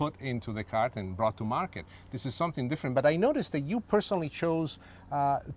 put into the cart and brought to market. This is something different, but I noticed that you personally chose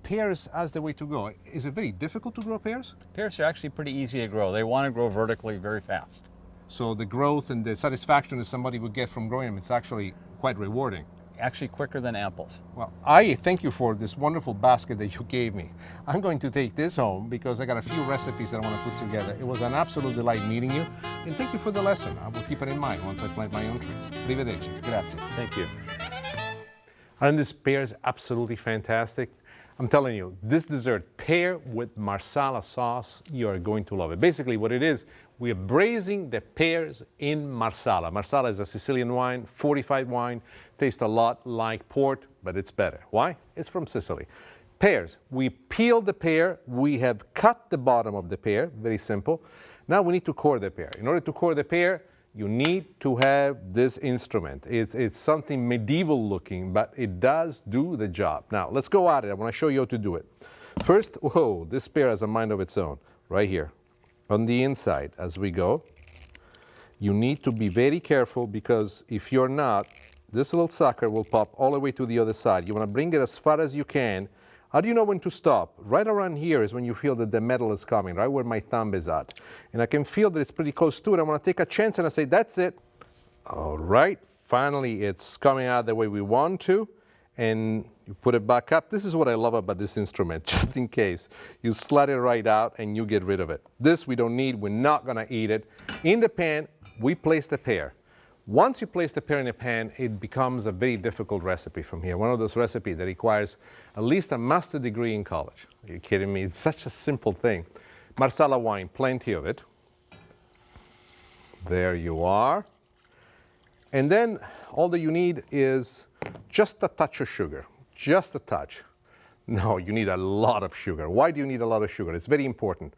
pears as the way to go. Is it very difficult to grow pears? Pears are actually pretty easy to grow. They want to grow vertically very fast. So the growth and the satisfaction that somebody would get from growing them, it's actually quite rewarding. Actually quicker than apples. Well, I thank you for this wonderful basket that you gave me. I'm going to take this home because I got a few recipes that I want to put together. It was an absolute delight meeting you, and thank you for the lesson. I will keep it in mind once I plant my own trees. Arrivederci. Grazie. Thank you. Aren't these pears absolutely fantastic? I'm telling you, this dessert, pear with marsala sauce, you are going to love it. Basically what it is, we are braising the pears in marsala. Marsala is a Sicilian wine, fortified wine, tastes a lot like port, but it's better. Why? It's from Sicily. Pears, we peel the pear, we have cut the bottom of the pear, very simple. Now we need to core the pear. In order to core the pear, you need to have this instrument. It's something medieval looking, but it does do the job. Now, let's go at it. I want to show you how to do it. First, whoa, this pear has a mind of its own, right here. On the inside, as we go, you need to be very careful because if you're not, this little sucker will pop all the way to the other side. You want to bring it as far as you can. How do you know when to stop? Right around here is when you feel that the metal is coming, right where my thumb is at. And I can feel that it's pretty close to it. I want to take a chance and I say, that's it. All right, finally it's coming out the way we want to. And you put it back up. This is what I love about this instrument, just in case. You slide it right out and you get rid of it. This we don't need, we're not gonna eat it. In the pan, we place the pear. Once you place the pear in the pan, it becomes a very difficult recipe from here. One of those recipes that requires at least a master's degree in college. Are you kidding me? It's such a simple thing. Marsala wine, plenty of it. There you are. And then all that you need is just a touch of sugar, just a touch. No, you need a lot of sugar. Why do you need a lot of sugar? It's very important.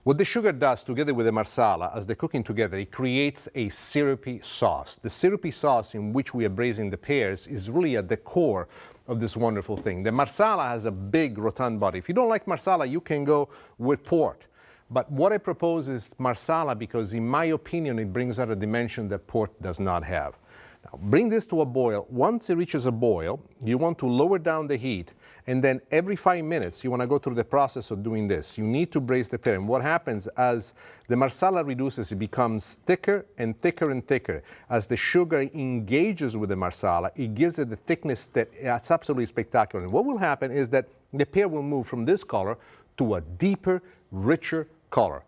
What the sugar does together with the marsala, as they're cooking together, it creates a syrupy sauce. The syrupy sauce in which we are braising the pears is really at the core of this wonderful thing. The marsala has a big rotund body. If you don't like marsala, you can go with port. But what I propose is marsala because in my opinion, it brings out a dimension that port does not have. Now, bring this to a boil. Once it reaches a boil, you want to lower down the heat, and then every 5 minutes, you want to go through the process of doing this. You need to braise the pear. And what happens as the marsala reduces, it becomes thicker and thicker and thicker. As the sugar engages with the marsala, it gives it the thickness that's absolutely spectacular. And what will happen is that the pear will move from this color to a deeper, richer color.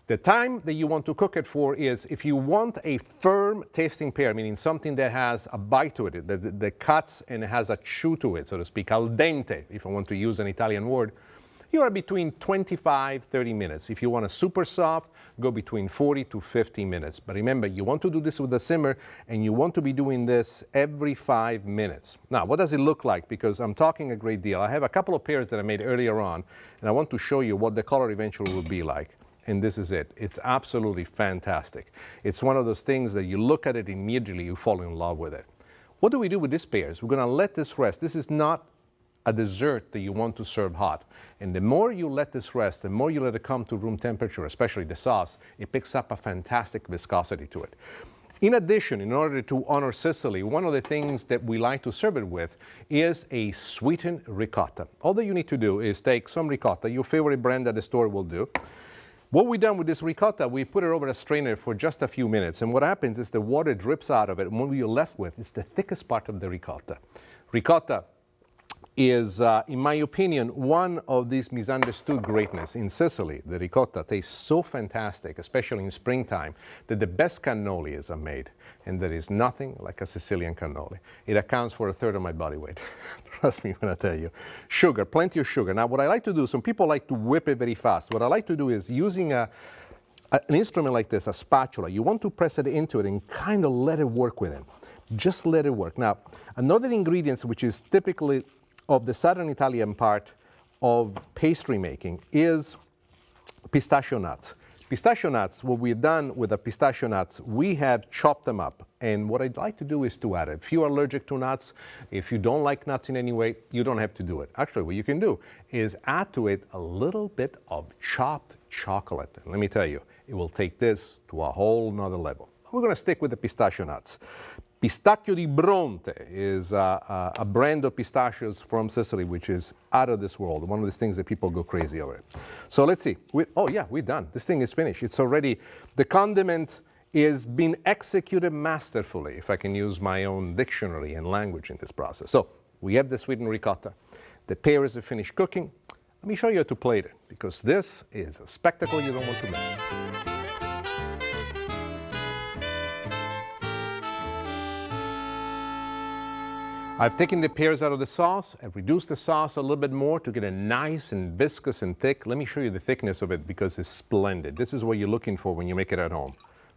The time that you want to cook it for is if you want a firm tasting pear, meaning something that has a bite to it, that cuts and has a chew to it, so to speak, al dente, if I want to use an Italian word, you are between 25, 30 minutes. If you want a super soft, go between 40 to 50 minutes. But remember, you want to do this with a simmer, and you want to be doing this every 5 minutes. Now, what does it look like? Because I'm talking a great deal. I have a couple of pears that I made earlier on, and I want to show you what the color eventually will be like. And this is it. It's absolutely fantastic. It's one of those things that you look at it immediately, you fall in love with it. What do we do with these pears? We're going to let this rest. This is not a dessert that you want to serve hot. And the more you let this rest, the more you let it come to room temperature, especially the sauce, it picks up a fantastic viscosity to it. In addition, in order to honor Sicily, one of the things that we like to serve it with is a sweetened ricotta. All that you need to do is take some ricotta, your favorite brand at the store will do. What we've done with this ricotta, we put it over a strainer for just a few minutes, and what happens is the water drips out of it, and what you're left with is the thickest part of the ricotta. Ricotta is, in my opinion, one of these misunderstood greatness in Sicily. The ricotta tastes so fantastic, especially in springtime, that the best cannolis are made, and there is nothing like a Sicilian cannoli. It accounts for a third of my body weight. Trust me when I tell you. Sugar, plenty of sugar. Now, what I like to do, some people like to whip it very fast. What I like to do is using an instrument like this, a spatula, you want to press it into it and kind of let it work with it. Just let it work. Now, another ingredient which is typically of the southern Italian part of pastry making is pistachio nuts. Pistachio nuts, what we've done with the pistachio nuts, we have chopped them up. And what I'd like to do is to add it. If you're allergic to nuts, if you don't like nuts in any way, you don't have to do it. Actually, what you can do is add to it a little bit of chopped chocolate. And let me tell you, it will take this to a whole nother level. We're going to stick with the pistachio nuts. Pistacchio di Bronte is a brand of pistachios from Sicily, which is out of this world. One of these things that people go crazy over. So let's see. Oh yeah, we're done. This thing is finished. It's already, the condiment is being executed masterfully, if I can use my own dictionary and language in this process. So we have the sweetened ricotta. The pears are finished cooking. Let me show you how to plate it, because this is a spectacle you don't want to miss. I've taken the pears out of the sauce. I've reduced the sauce a little bit more to get it nice and viscous and thick. Let me show you the thickness of it because it's splendid. This is what you're looking for when you make it at home.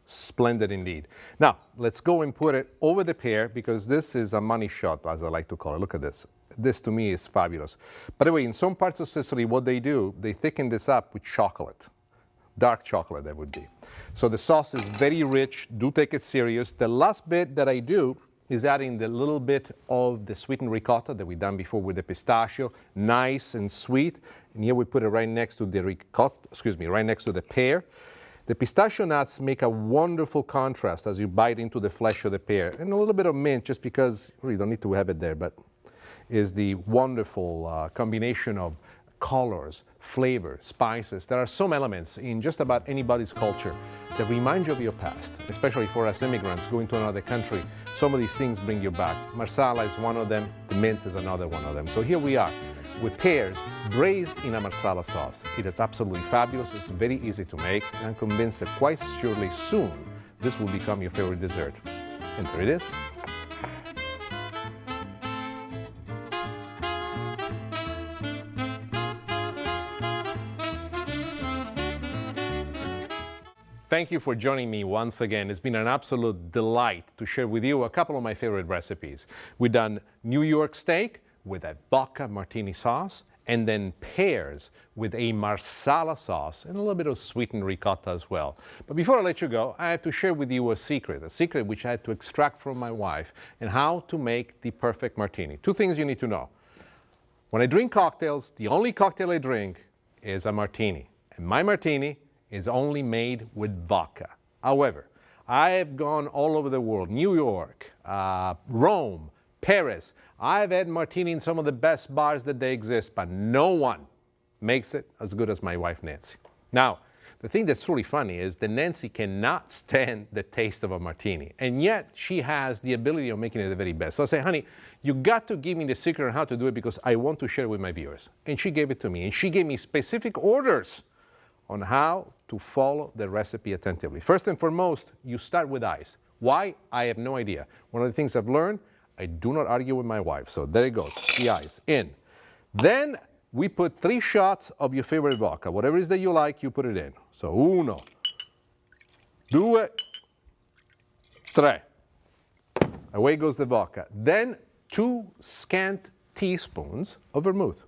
Splendid indeed. Now, let's go and put it over the pear because this is a money shot, as I like to call it. Look at this. This to me is fabulous. By the way, in some parts of Sicily, what they do, they thicken this up with chocolate. Dark chocolate, that would be. So the sauce is very rich. Do take it serious. The last bit that I do is adding the little bit of the sweetened ricotta that we've done before with the pistachio, nice and sweet. And here we put it right next to the ricotta, right next to the pear. The pistachio nuts make a wonderful contrast as you bite into the flesh of the pear. And a little bit of mint, just because you really don't need to have it there, but is the wonderful combination of colors, flavor, spices. There are some elements in just about anybody's culture that remind you of your past, especially for us immigrants going to another country. Some of these things bring you back. Marsala is one of them, the mint is another one of them. So here we are with pears braised in a marsala sauce. It is absolutely fabulous, it's very easy to make, and I'm convinced that quite surely soon this will become your favorite dessert. And there it is. Thank you for joining me once again. It's been an absolute delight to share with you a couple of my favorite recipes. We've done New York steak with a vodka martini sauce, and then pears with a marsala sauce and a little bit of sweetened ricotta as well. But before I let you go, I have to share with you a secret which I had to extract from my wife, and how to make the perfect martini. Two things you need to know. When I drink cocktails, the only cocktail I drink is a martini. And my martini is only made with vodka. However, I have gone all over the world, New York, Rome, Paris. I've had martini in some of the best bars that they exist, but no one makes it as good as my wife, Nancy. Now, the thing that's really funny is that Nancy cannot stand the taste of a martini, and yet she has the ability of making it the very best. So I say, honey, you got to give me the secret on how to do it because I want to share it with my viewers. And she gave it to me, and she gave me specific orders on how to follow the recipe attentively. First and foremost, you start with ice. Why? I have no idea. One of the things I've learned, I do not argue with my wife. So there it goes, the ice in. Then we put 3 shots of your favorite vodka. Whatever it is that you like, you put it in. So 1, 2, 3. Away goes the vodka. Then 2 scant teaspoons of vermouth.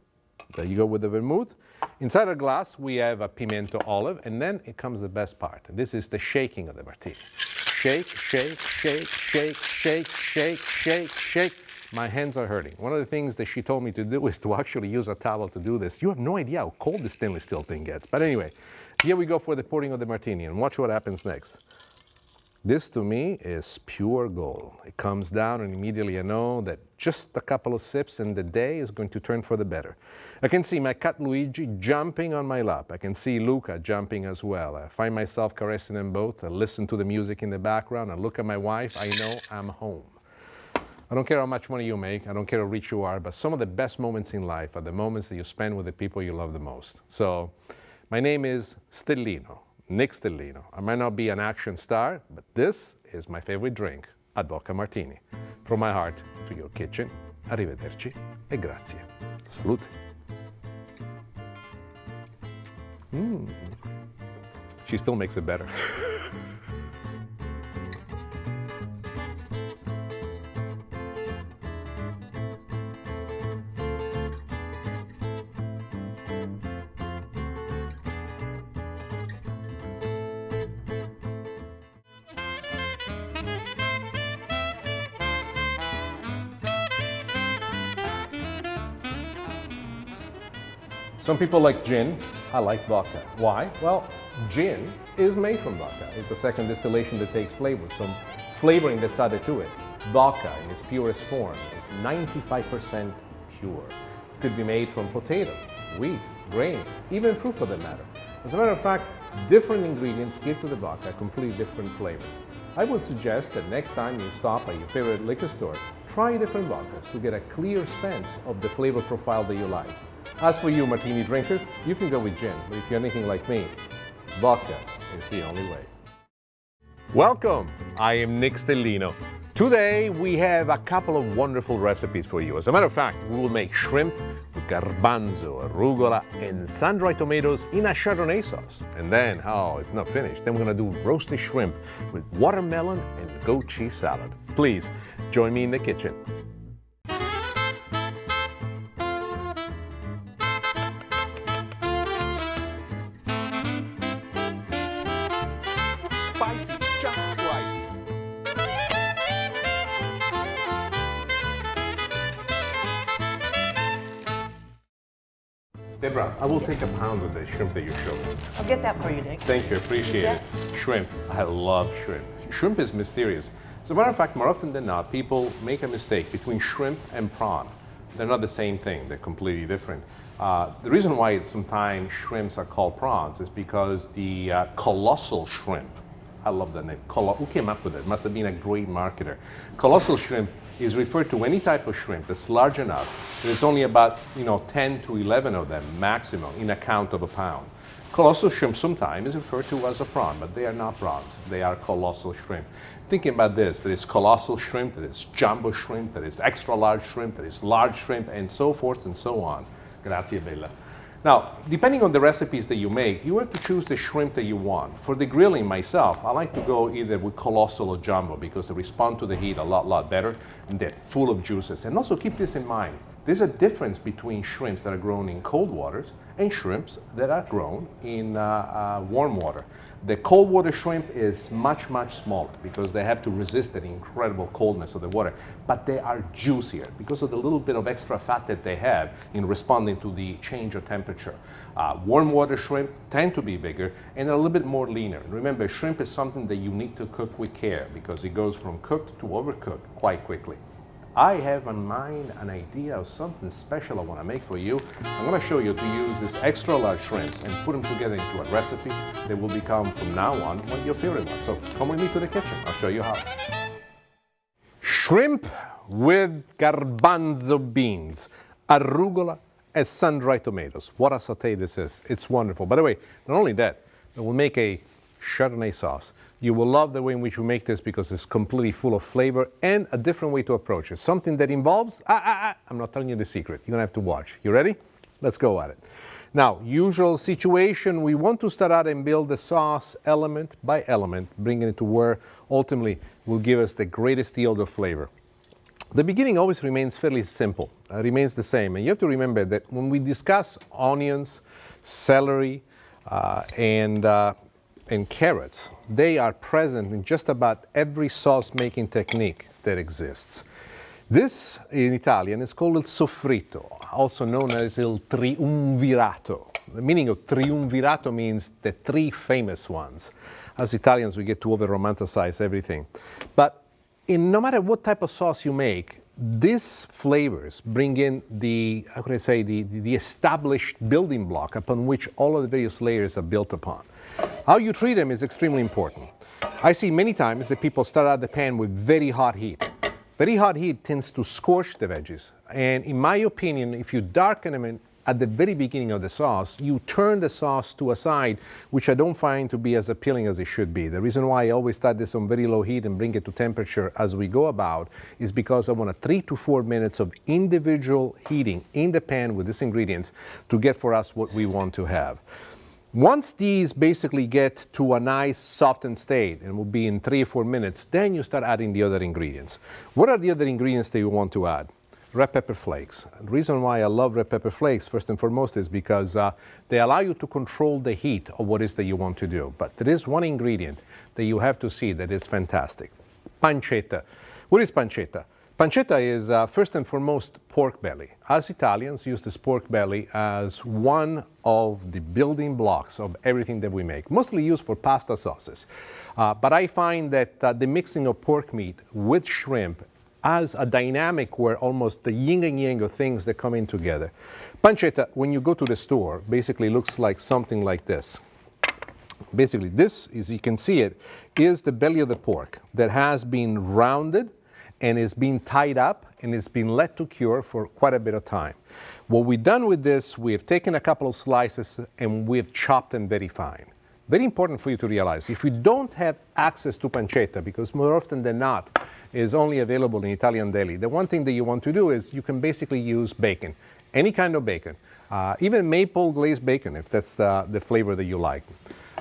There you go with the vermouth. Inside a glass, we have a pimento olive, and then it comes the best part. This is the shaking of the martini. Shake, shake, shake, shake, shake, shake, shake, shake. My hands are hurting. One of the things that she told me to do is to actually use a towel to do this. You have no idea how cold the stainless steel thing gets. But anyway, here we go for the pouring of the martini, and watch what happens next. This to me is pure gold. It comes down and immediately I know that just a couple of sips and the day is going to turn for the better. I can see my cat Luigi jumping on my lap. I can see Luca jumping as well. I find myself caressing them both. I listen to the music in the background. I look at my wife. I know I'm home. I don't care how much money you make. I don't care how rich you are, but some of the best moments in life are the moments that you spend with the people you love the most. So my name is Stellino. Nick Stellino. I might not be an action star, but this is my favorite drink, a vodka martini. From my heart to your kitchen, arrivederci e grazie. Salute. She still makes it better. Some people like gin. I like vodka. Why? Well, gin is made from vodka. It's a second distillation that takes flavor, some flavoring that's added to it. Vodka in its purest form is 95% pure. It could be made from potato, wheat, grains, even fruit for that matter. As a matter of fact, different ingredients give to the vodka a completely different flavor. I would suggest that next time you stop at your favorite liquor store, try different vodkas to get a clear sense of the flavor profile that you like. As for you martini drinkers, you can go with gin, but if you're anything like me, vodka is the only way. Welcome, I am Nick Stellino. Today we have a couple of wonderful recipes for you. As a matter of fact, we will make shrimp with garbanzo, arugula, and sun-dried tomatoes in a Chardonnay sauce. And then, oh, it's not finished. Then we're gonna do roasted shrimp with watermelon and goat cheese salad. Please, join me in the kitchen. Spicy just right. Deborah, I will take a pound of the shrimp that you showed me. I'll get that for you, Nick. Thank you, appreciate it. Shrimp, I love shrimp. Shrimp is mysterious. As a matter of fact, more often than not, people make a mistake between shrimp and prawn. They're not the same thing, they're completely different. The reason why sometimes shrimps are called prawns is because the colossal shrimp, I love that name, who came up with it? Must have been a great marketer. Colossal shrimp is referred to any type of shrimp that's large enough. There's only about 10 to 11 of them maximum in a count of a pound. Colossal shrimp sometimes is referred to as a prawn, but they are not prawns. They are colossal shrimp. Thinking about this, there is colossal shrimp, there is jumbo shrimp, there is extra large shrimp, there is large shrimp, and so forth and so on. Grazie bella. Now, depending on the recipes that you make, you have to choose the shrimp that you want. For the grilling myself, I like to go either with colossal or jumbo because they respond to the heat a lot better and they're full of juices. And also keep this in mind. There's a difference between shrimps that are grown in cold waters and shrimps that are grown in warm water. The cold water shrimp is much smaller because they have to resist the incredible coldness of the water, but they are juicier because of the little bit of extra fat that they have in responding to the change of temperature. Warm water shrimp tend to be bigger and a little bit more leaner. Remember, shrimp is something that you need to cook with care because it goes from cooked to overcooked quite quickly. I have in mind an idea of something special I want to make for you. I'm going to show you to use these extra large shrimps and put them together into a recipe that will become from now on one of your favorite ones. So come with me to the kitchen. I'll show you how. Shrimp with garbanzo beans, arugula, and sun-dried tomatoes. What a saute this is. It's wonderful. By the way, not only that, we'll make a Chardonnay sauce. You will love the way in which we make this because it's completely full of flavor and a different way to approach it. Something that involves, I'm not telling you the secret. You're gonna have to watch. You ready? Let's go at it. Now, usual situation, we want to start out and build the sauce element by element, bringing it to where ultimately will give us the greatest yield of flavor. The beginning always remains fairly simple, remains the same. And you have to remember that when we discuss onions, celery, and carrots, they are present in just about every sauce making technique that exists. This in Italian is called il soffritto, also known as il triumvirato. The meaning of triumvirato means the three famous ones. As Italians, we get to over-romanticize everything. But no matter what type of sauce you make, these flavors bring in the established building block upon which all of the various layers are built upon. How you treat them is extremely important. I see many times that people start out the pan with very hot heat. Very hot heat tends to scorch the veggies. And in my opinion, if you darken them at the very beginning of the sauce, you turn the sauce to a side, which I don't find to be as appealing as it should be. The reason why I always start this on very low heat and bring it to temperature as we go about is because I want 3 to 4 minutes of individual heating in the pan with these ingredients to get for us what we want to have. Once these basically get to a nice softened state, and will be in 3 or 4 minutes, then you start adding the other ingredients. What are the other ingredients that you want to add? Red pepper flakes. The reason why I love red pepper flakes, first and foremost, is because they allow you to control the heat of what it is that you want to do. But there is one ingredient that you have to see that is fantastic. Pancetta. What is pancetta? Pancetta is first and foremost pork belly. Us Italians use this pork belly as one of the building blocks of everything that we make, mostly used for pasta sauces. But I find that the mixing of pork meat with shrimp as a dynamic where almost the yin and yang of things that come in together. Pancetta, when you go to the store, basically looks like something like this. Basically, this, as you can see it, is the belly of the pork that has been rounded and is being tied up and it's been let to cure for quite a bit of time. What we've done with this, we have taken a couple of slices and we've chopped them very fine. Very important for you to realize, if you don't have access to pancetta, because more often than not is only available in Italian deli, the one thing that you want to do is you can basically use bacon, any kind of bacon, even maple glazed bacon if that's the flavor that you like.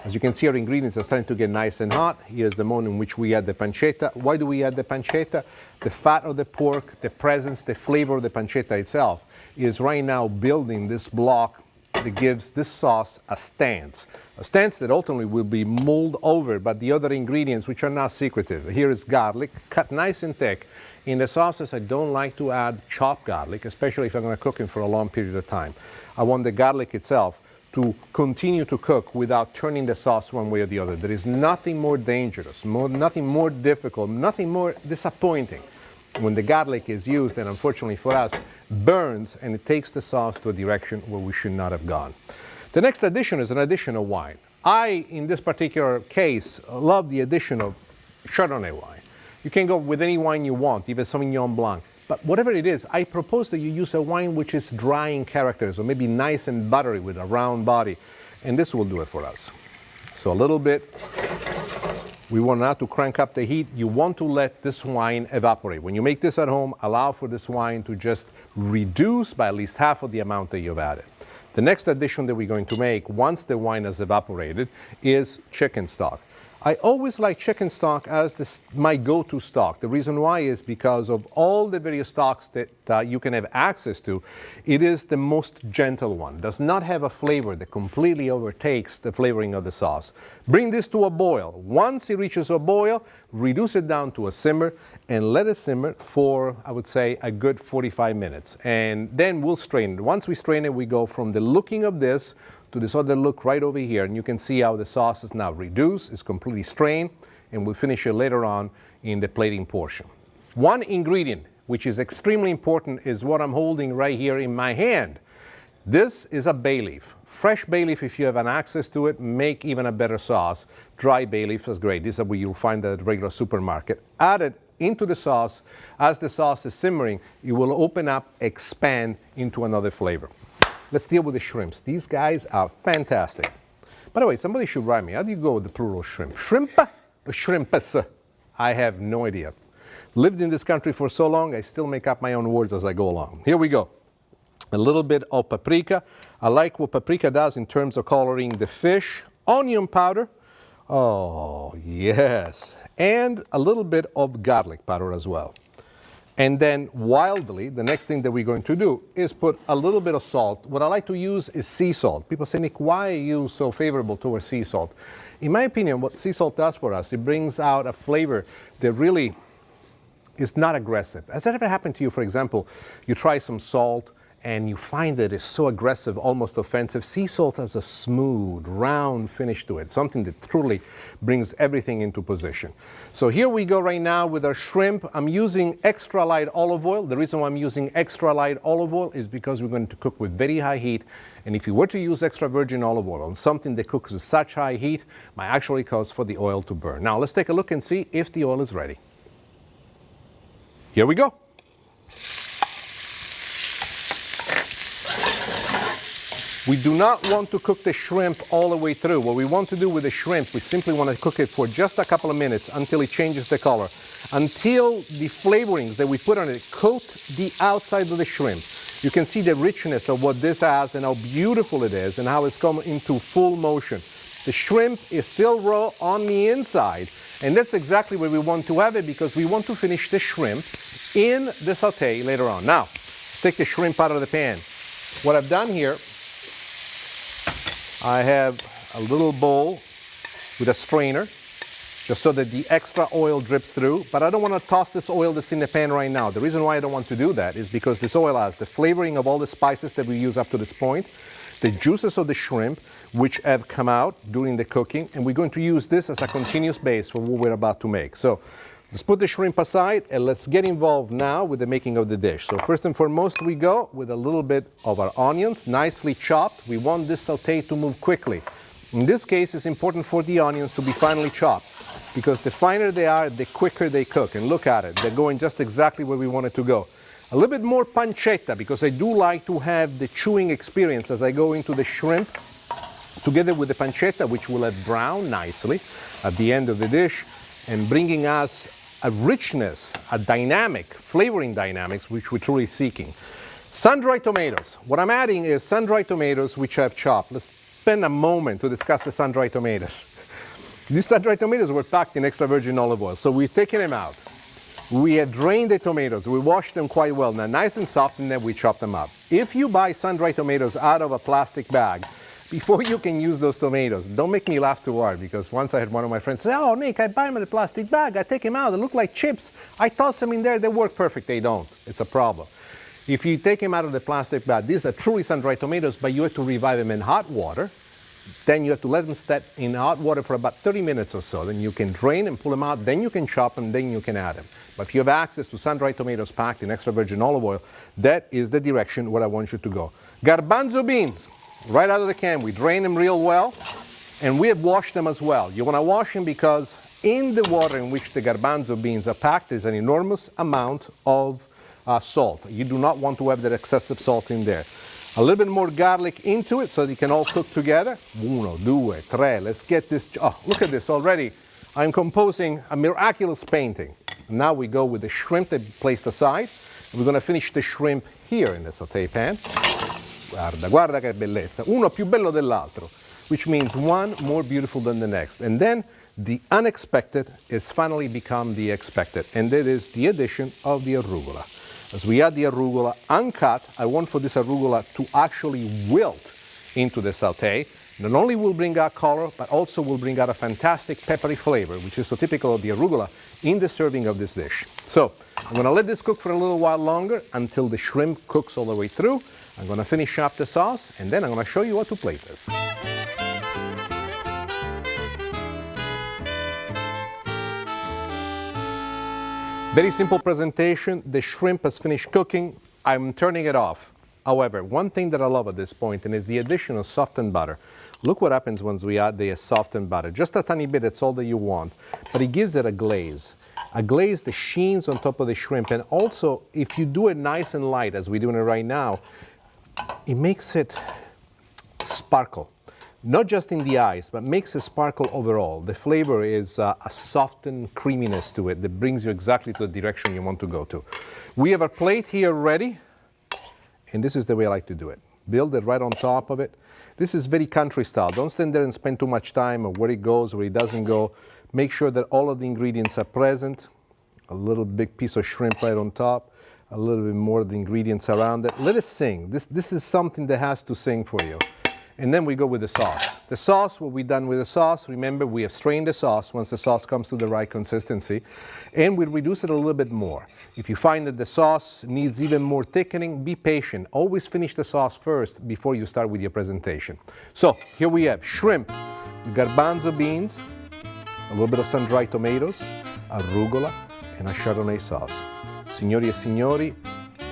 As you can see, our ingredients are starting to get nice and hot. Here's the moment in which we add the pancetta. Why do we add the pancetta? The fat of the pork, the presence, the flavor of the pancetta itself is right now building this block that gives this sauce a stance that ultimately will be mulled over by the other ingredients which are not secretive. Here is garlic, cut nice and thick. In the sauces, I don't like to add chopped garlic, especially if I'm going to cook it for a long period of time. I want the garlic itself to continue to cook without turning the sauce one way or the other. There is nothing more dangerous, nothing more difficult, nothing more disappointing when the garlic is used and unfortunately for us burns and it takes the sauce to a direction where we should not have gone. The next addition is an addition of wine. I, in this particular case, love the addition of Chardonnay wine. You can go with any wine you want, even Sauvignon Blanc. But whatever it is, I propose that you use a wine which is dry in character, so maybe nice and buttery with a round body. And this will do it for us. So a little bit. We want now to crank up the heat. You want to let this wine evaporate. When you make this at home, allow for this wine to just reduce by at least half of the amount that you've added. The next addition that we're going to make once the wine has evaporated is chicken stock. I always like chicken stock as my go-to stock. The reason why is because of all the various stocks that you can have access to, it is the most gentle one. Does not have a flavor that completely overtakes the flavoring of the sauce. Bring this to a boil. Once it reaches a boil, reduce it down to a simmer and let it simmer for, I would say, a good 45 minutes. And then we'll strain it. Once we strain it, we go from the looking of this to this other look right over here, and you can see how the sauce is now reduced, it's completely strained, and we'll finish it later on in the plating portion. One ingredient which is extremely important is what I'm holding right here in my hand. This is a bay leaf. Fresh bay leaf, if you have an access to it, make even a better sauce. Dry bay leaf is great. This is what you'll find at a regular supermarket. Add it into the sauce. As the sauce is simmering, it will open up, expand into another flavor. Let's deal with the shrimps. These guys are fantastic. By the way, somebody should write me. How do you go with the plural shrimp? Shrimp or shrimps? I have no idea. Lived in this country for so long, I still make up my own words as I go along. Here we go. A little bit of paprika. I like what paprika does in terms of coloring the fish. Onion powder. Oh, yes. And a little bit of garlic powder as well. And then wildly, the next thing that we're going to do is put a little bit of salt. What I like to use is sea salt. People say, Nick, why are you so favorable towards sea salt? In my opinion, what sea salt does for us, it brings out a flavor that really is not aggressive. Has that ever happened to you, for example, you try some salt and you find that it's so aggressive, almost offensive? Sea salt has a smooth, round finish to it, something that truly brings everything into position. So here we go right now with our shrimp. I'm using extra light olive oil. The reason why I'm using extra light olive oil is because we're going to cook with very high heat. And if you were to use extra virgin olive oil on something that cooks with such high heat, might actually cause for the oil to burn. Now let's take a look and see if the oil is ready. Here we go. We do not want to cook the shrimp all the way through. What we want to do with the shrimp, we simply want to cook it for just a couple of minutes until it changes the color, until the flavorings that we put on it coat the outside of the shrimp. You can see the richness of what this has and how beautiful it is and how it's come into full motion. The shrimp is still raw on the inside, and that's exactly where we want to have it because we want to finish the shrimp in the sauté later on. Now, let's take the shrimp out of the pan. What I've done here, I have a little bowl with a strainer. just so that the extra oil drips through. But I don't want to toss this oil that's in the pan right now. The reason why I don't want to do that is because this oil has the flavoring of all the spices that we use up to this point, the juices of the shrimp, which have come out during the cooking, and we're going to use this as a continuous base for what we're about to make. So let's put the shrimp aside and let's get involved now with the making of the dish. So first and foremost, we go with a little bit of our onions, nicely chopped. We want this sauté to move quickly. In this case, it's important for the onions to be finely chopped, because the finer they are, the quicker they cook. And look at it, they're going just exactly where we want it to go. A little bit more pancetta, because I do like to have the chewing experience as I go into the shrimp, together with the pancetta, which will have browned nicely at the end of the dish, and bringing us a richness, a dynamic, flavoring dynamics, which we're truly seeking. Sun-dried tomatoes. What I'm adding is sun-dried tomatoes, which I've chopped. Let's spend a moment to discuss the sun-dried tomatoes. These sun-dried tomatoes were packed in extra virgin olive oil, so we've taken them out. We had drained the tomatoes, we washed them quite well, now nice and soft, and then we chop them up. If you buy sun-dried tomatoes out of a plastic bag, before you can use those tomatoes, don't make me laugh too hard, because once I had one of my friends say, "Oh, Nick, I buy them in a plastic bag, I take them out, they look like chips. I toss them in there, they work perfect." They don't. It's a problem. If you take them out of the plastic bag, these are truly sun-dried tomatoes, but you have to revive them in hot water. Then you have to let them set in hot water for about 30 minutes or so. Then you can drain and pull them out, then you can chop them, then you can add them. But if you have access to sun-dried tomatoes packed in extra virgin olive oil, that is the direction where I want you to go. Garbanzo beans. Right out of the can, we drain them real well, and we have washed them as well. You want to wash them because in the water in which the garbanzo beans are packed is an enormous amount of salt. You do not want to have that excessive salt in there. A little bit more garlic into it so they can all cook together. Uno, due, tre. Let's get this. Oh, look at this already. I'm composing a miraculous painting. Now we go with the shrimp that we placed aside. We're going to finish the shrimp here in the sauté pan. Guarda, guarda che bellezza. Uno più bello dell'altro, which means one more beautiful than the next. And then the unexpected is finally become the expected, and that is the addition of the arugula. As we add the arugula uncut, I want for this arugula to actually wilt into the sauté. Not only will bring out color, but also will bring out a fantastic peppery flavor, which is so typical of the arugula in the serving of this dish. So I'm going to let this cook for a little while longer until the shrimp cooks all the way through. I'm going to finish up the sauce, and then I'm going to show you how to plate this. Very simple presentation. The shrimp has finished cooking. I'm turning it off. However, one thing that I love at this point is the addition of softened butter. Look what happens once we add the softened butter. Just a tiny bit, that's all that you want. But it gives it a glaze. A glaze that sheens on top of the shrimp. And also, if you do it nice and light, as we're doing it right now, it makes it sparkle. Not just in the eyes, but makes it sparkle overall. The flavor is a softened creaminess to it that brings you exactly to the direction you want to go to. We have our plate here ready, and this is the way I like to do it. Build it right on top of it. This is very country style. Don't stand there and spend too much time on where it goes, where it doesn't go. Make sure that all of the ingredients are present. A little big piece of shrimp right on top. A little bit more of the ingredients around it. Let it sing. This is something that has to sing for you. And then we go with the sauce. The sauce, what we've done with the sauce, remember we have strained the sauce once the sauce comes to the right consistency, and we reduce it a little bit more. If you find that the sauce needs even more thickening, be patient. Always finish the sauce first before you start with your presentation. So here we have shrimp, garbanzo beans, a little bit of sun-dried tomatoes, arugula, and a Chardonnay sauce. Signori e signori,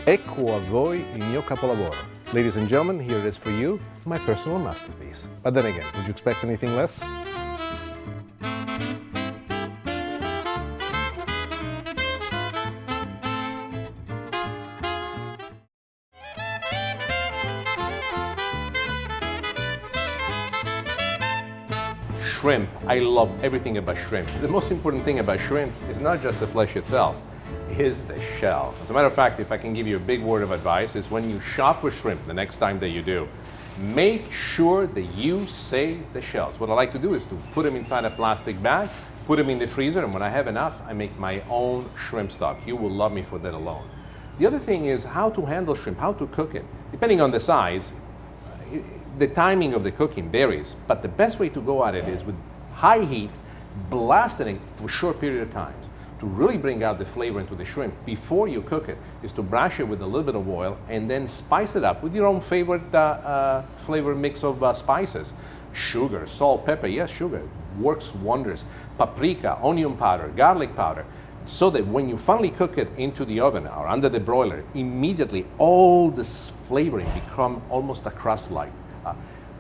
ecco a voi il mio capolavoro. Ladies and gentlemen, here it is for you, my personal masterpiece. But then again, would you expect anything less? Shrimp. I love everything about shrimp. The most important thing about shrimp is not just the flesh itself, is the shell. As a matter of fact, if I can give you a big word of advice, is when you shop for shrimp the next time that you do, make sure that you save the shells. What I like to do is to put them inside a plastic bag, put them in the freezer, and when I have enough, I make my own shrimp stock. You will love me for that alone. The other thing is how to handle shrimp, how to cook it. Depending on the size, the timing of the cooking varies, but the best way to go at it is with high heat, blasting it for a short period of time to really bring out the flavor into the shrimp before you cook it is to brush it with a little bit of oil and then spice it up with your own favorite flavor mix of spices. Sugar, salt, pepper, yes, sugar works wonders. Paprika, onion powder, garlic powder, so that when you finally cook it into the oven or under the broiler, immediately all this flavoring become almost a crust-like.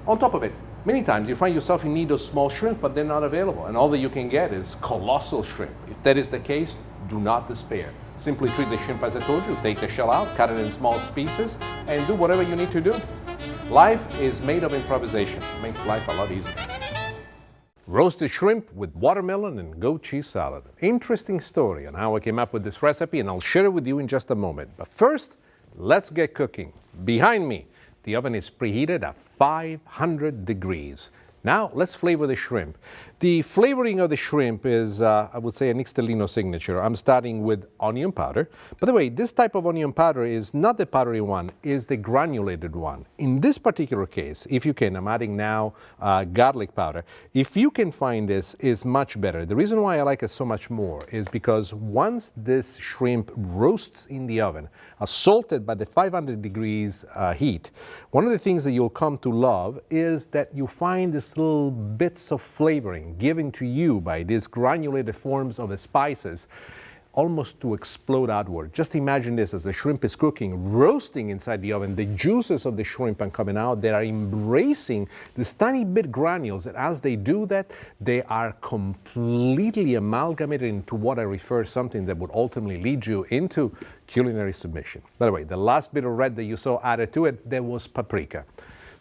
On top of it, many times you find yourself in need of small shrimp, but they're not available, and all that you can get is colossal shrimp. If that is the case, do not despair. Simply treat the shrimp as I told you, take the shell out, cut it in small pieces, and do whatever you need to do. Life is made of improvisation. It makes life a lot easier. Roasted shrimp with watermelon and goat cheese salad. Interesting story on how I came up with this recipe, and I'll share it with you in just a moment. But first, let's get cooking. Behind me, the oven is preheated at 500 degrees. Now, let's flavor the shrimp. The flavoring of the shrimp is, I would say, an Ixtellino signature. I'm starting with onion powder. By the way, this type of onion powder is not the powdery one, is the granulated one. In this particular case, if you can, I'm adding now garlic powder. If you can find this, is much better. The reason why I like it so much more is because once this shrimp roasts in the oven, salted by the 500 degrees heat, one of the things that you'll come to love is that you find these little bits of flavoring given to you by these granulated forms of the spices almost to explode outward. Just imagine this as the shrimp is cooking, roasting inside the oven. The juices of the shrimp are coming out. They are embracing these tiny bit granules, and as they do that, they are completely amalgamated into what I refer something that would ultimately lead you into culinary submission. By the way, the last bit of red that you saw added to it, there was paprika.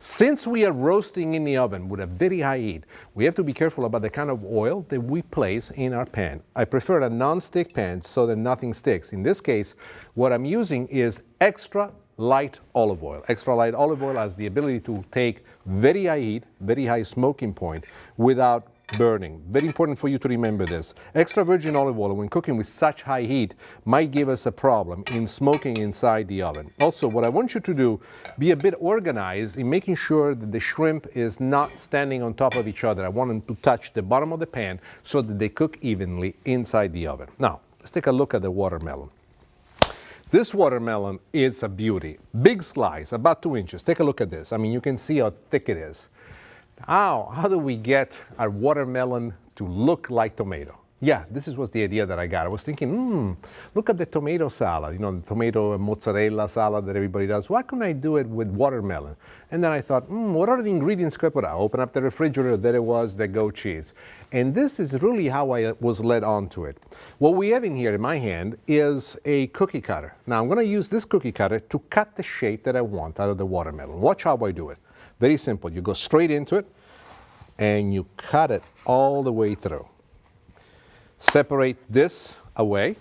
Since we are roasting in the oven with a very high heat, we have to be careful about the kind of oil that we place in our pan. I prefer a non-stick pan so that nothing sticks. In this case, what I'm using is extra light olive oil. Extra light olive oil has the ability to take very high heat, very high smoking point without burning. Very important for you to remember this. Extra virgin olive oil, when cooking with such high heat, might give us a problem in smoking inside the oven. Also, what I want you to do, be a bit organized in making sure that the shrimp is not standing on top of each other. I want them to touch the bottom of the pan so that they cook evenly inside the oven. Now, let's take a look at the watermelon. This watermelon is a beauty. Big slice, about 2 inches. Take a look at this. I mean, you can see how thick it is. How do we get our watermelon to look like tomato? Yeah, this was the idea that I got. I was thinking, look at the tomato salad, you know, the tomato and mozzarella salad that everybody does. Why couldn't I do it with watermelon? And then I thought, what are the ingredients could I put? I opened up the refrigerator, there it was, the goat cheese. And this is really how I was led on to it. What we have in here in my hand is a cookie cutter. Now I'm gonna use this cookie cutter to cut the shape that I want out of the watermelon. Watch how I do it. Very simple. You go straight into it and you cut it all the way through. Separate this away.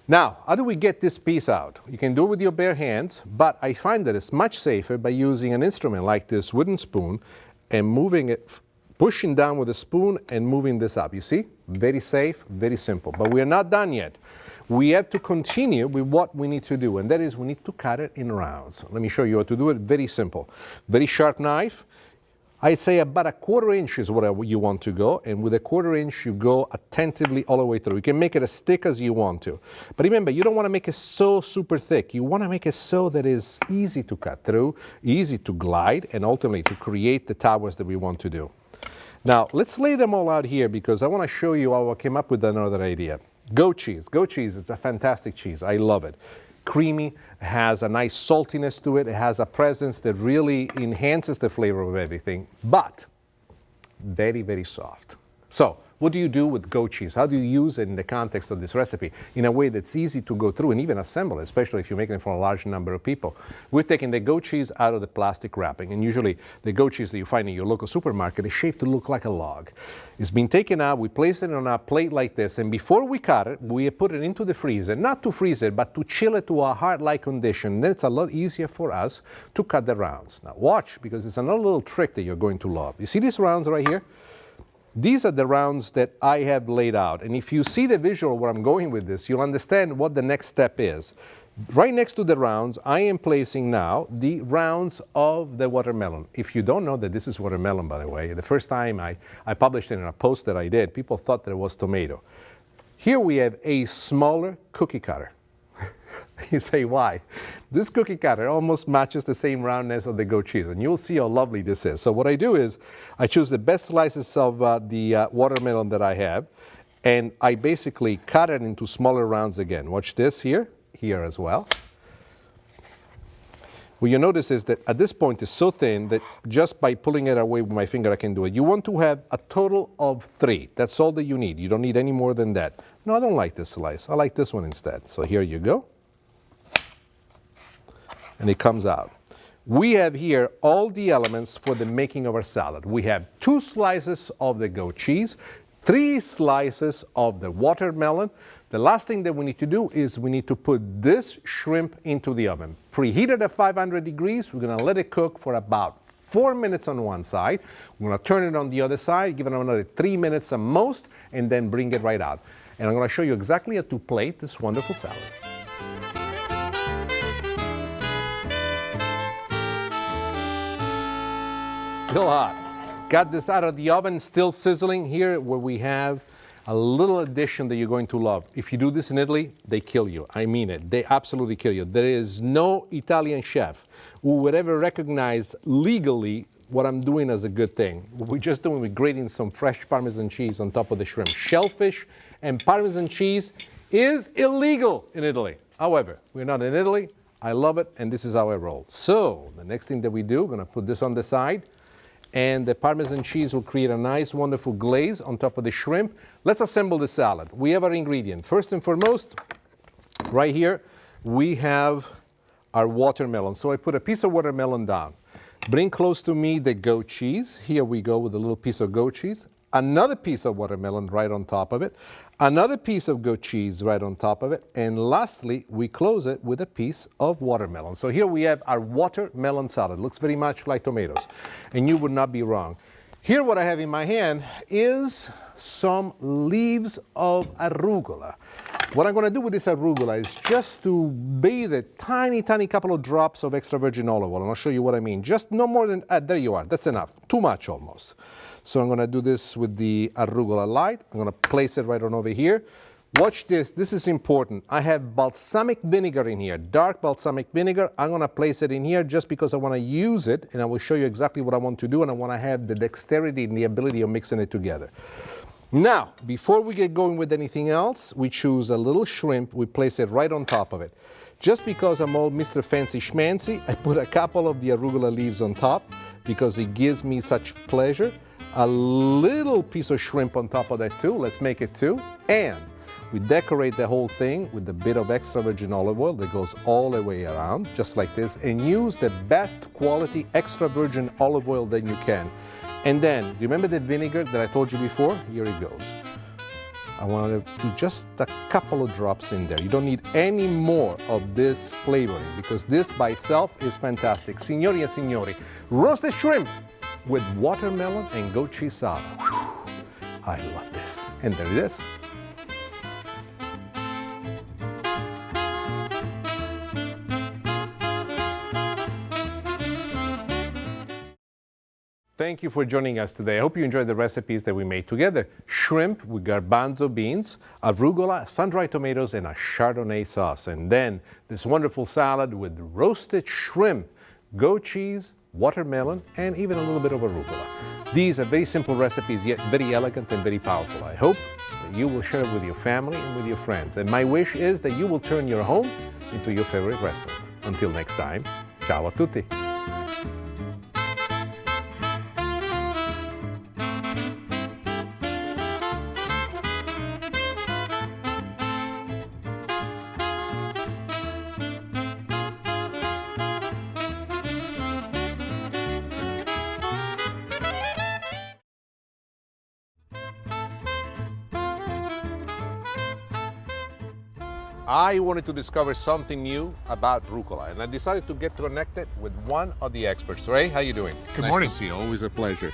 Now, how do we get this piece out? You can do it with your bare hands, but I find that it's much safer by using an instrument like this wooden spoon and moving it, pushing down with a spoon and moving this up. You see? Very safe, very simple. But we're not done yet. We have to continue with what we need to do, and that is we need to cut it in rounds. Let me show you how to do it. Very simple. Very sharp knife. I'd say about 1/4 inch is what you want to go, and with 1/4 inch you go attentively all the way through. You can make it as thick as you want to. But remember, you don't want to make it so super thick. You want to make it so that it's easy to cut through, easy to glide, and ultimately to create the towers that we want to do. Now, let's lay them all out here because I want to show you how I came up with another idea. Goat cheese. Goat cheese, it's a fantastic cheese. I love it. Creamy, has a nice saltiness to it. It has a presence that really enhances the flavor of everything, but very, very soft. So, what do you do with goat cheese? How do you use it in the context of this recipe in a way that's easy to go through and even assemble, especially if you're making it for a large number of people? We're taking the goat cheese out of the plastic wrapping, and usually the goat cheese that you find in your local supermarket is shaped to look like a log. It's been taken out, we placed it on a plate like this, and before we cut it, we put it into the freezer, not to freeze it, but to chill it to a hard-like condition. Then it's a lot easier for us to cut the rounds. Now watch, because it's another little trick that you're going to love. You see these rounds right here? These are the rounds that I have laid out. And if you see the visual where I'm going with this, you'll understand what the next step is. Right next to the rounds, I am placing now the rounds of the watermelon. If you don't know that this is watermelon, by the way, the first time I published it in a post that I did, people thought that it was tomato. Here we have a smaller cookie cutter. You say, why? This cookie cutter almost matches the same roundness of the goat cheese, and you'll see how lovely this is. So what I do is I choose the best slices of the watermelon that I have, and I basically cut it into smaller rounds again. Watch this here as well. What you notice is that at this point it's so thin that just by pulling it away with my finger I can do it. You want to have a total of 3. That's all that you need. You don't need any more than that. No, I don't like this slice. I like this one instead. So here you go. And it comes out. We have here all the elements for the making of our salad. We have 2 slices of the goat cheese, 3 slices of the watermelon. The last thing that we need to do is we need to put this shrimp into the oven. Preheated at 500 degrees, we're gonna let it cook for about 4 minutes on one side. We're gonna turn it on the other side, give it another 3 minutes at most, and then bring it right out. And I'm gonna show you exactly how to plate this wonderful salad. Still hot. Got this out of the oven, still sizzling. Here where we have a little addition that you're going to love. If you do this in Italy, they kill you. I mean it. They absolutely kill you. There is no Italian chef who would ever recognize legally what I'm doing as a good thing. What we're just doing, we're grating some fresh Parmesan cheese on top of the shrimp. Shellfish and Parmesan cheese is illegal in Italy. However, we're not in Italy. I love it, and this is how I roll. So the next thing that we do, we're gonna put this on the side, and the Parmesan cheese will create a nice, wonderful glaze on top of the shrimp. Let's assemble the salad. We have our ingredient. First and foremost, right here, we have our watermelon. So I put a piece of watermelon down. Bring close to me the goat cheese. Here we go with a little piece of goat cheese. Another piece of watermelon right on top of it. Another piece of goat cheese right on top of it. And lastly, we close it with a piece of watermelon. So here we have our watermelon salad. Looks very much like tomatoes. And you would not be wrong. Here what I have in my hand is some leaves of arugula. What I'm going to do with this arugula is just to bathe a tiny couple of drops of extra virgin olive oil. And I'll show you what I mean. Just no more than, there you are. That's enough. Too much almost. So I'm going to do this with the arugula light. I'm going to place it right on over here. Watch this. This is important. I have balsamic vinegar in here, dark balsamic vinegar. I'm going to place it in here just because I want to use it, and I will show you exactly what I want to do, and I want to have the dexterity and the ability of mixing it together. Now, before we get going with anything else, we choose a little shrimp. We place it right on top of it. Just because I'm all Mr. Fancy Schmancy, I put a couple of the arugula leaves on top because it gives me such pleasure. A little piece of shrimp on top of that too. Let's make it 2. And we decorate the whole thing with a bit of extra virgin olive oil that goes all the way around, just like this, and use the best quality extra virgin olive oil that you can. And then, remember the vinegar that I told you before? Here it goes. I want to do just a couple of drops in there. You don't need any more of this flavoring because this by itself is fantastic. Signori and signori, roasted shrimp with watermelon and goat cheese salad. Whew, I love this. And there it is. Thank you for joining us today. I hope you enjoyed the recipes that we made together. Shrimp with garbanzo beans, arugula, sun-dried tomatoes, and a Chardonnay sauce. And then this wonderful salad with roasted shrimp, goat cheese, watermelon, and even a little bit of arugula. These are very simple recipes, yet very elegant and very powerful. I hope that you will share it with your family and with your friends. And my wish is that you will turn your home into your favorite restaurant. Until next time, ciao a tutti. I wanted to discover something new about rucola, and I decided to get connected with one of the experts. Ray, how you doing? Good Nice morning. to see you. Always a pleasure.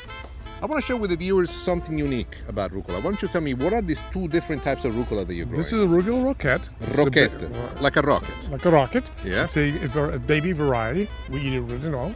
I want to share with the viewers something unique about rucola. Why don't you tell me, what are these two different types of rucola that you're growing? This is a arugula roquette. It's Roquette, like a rocket. like a rocket. Yeah. It's a baby variety. We eat it original.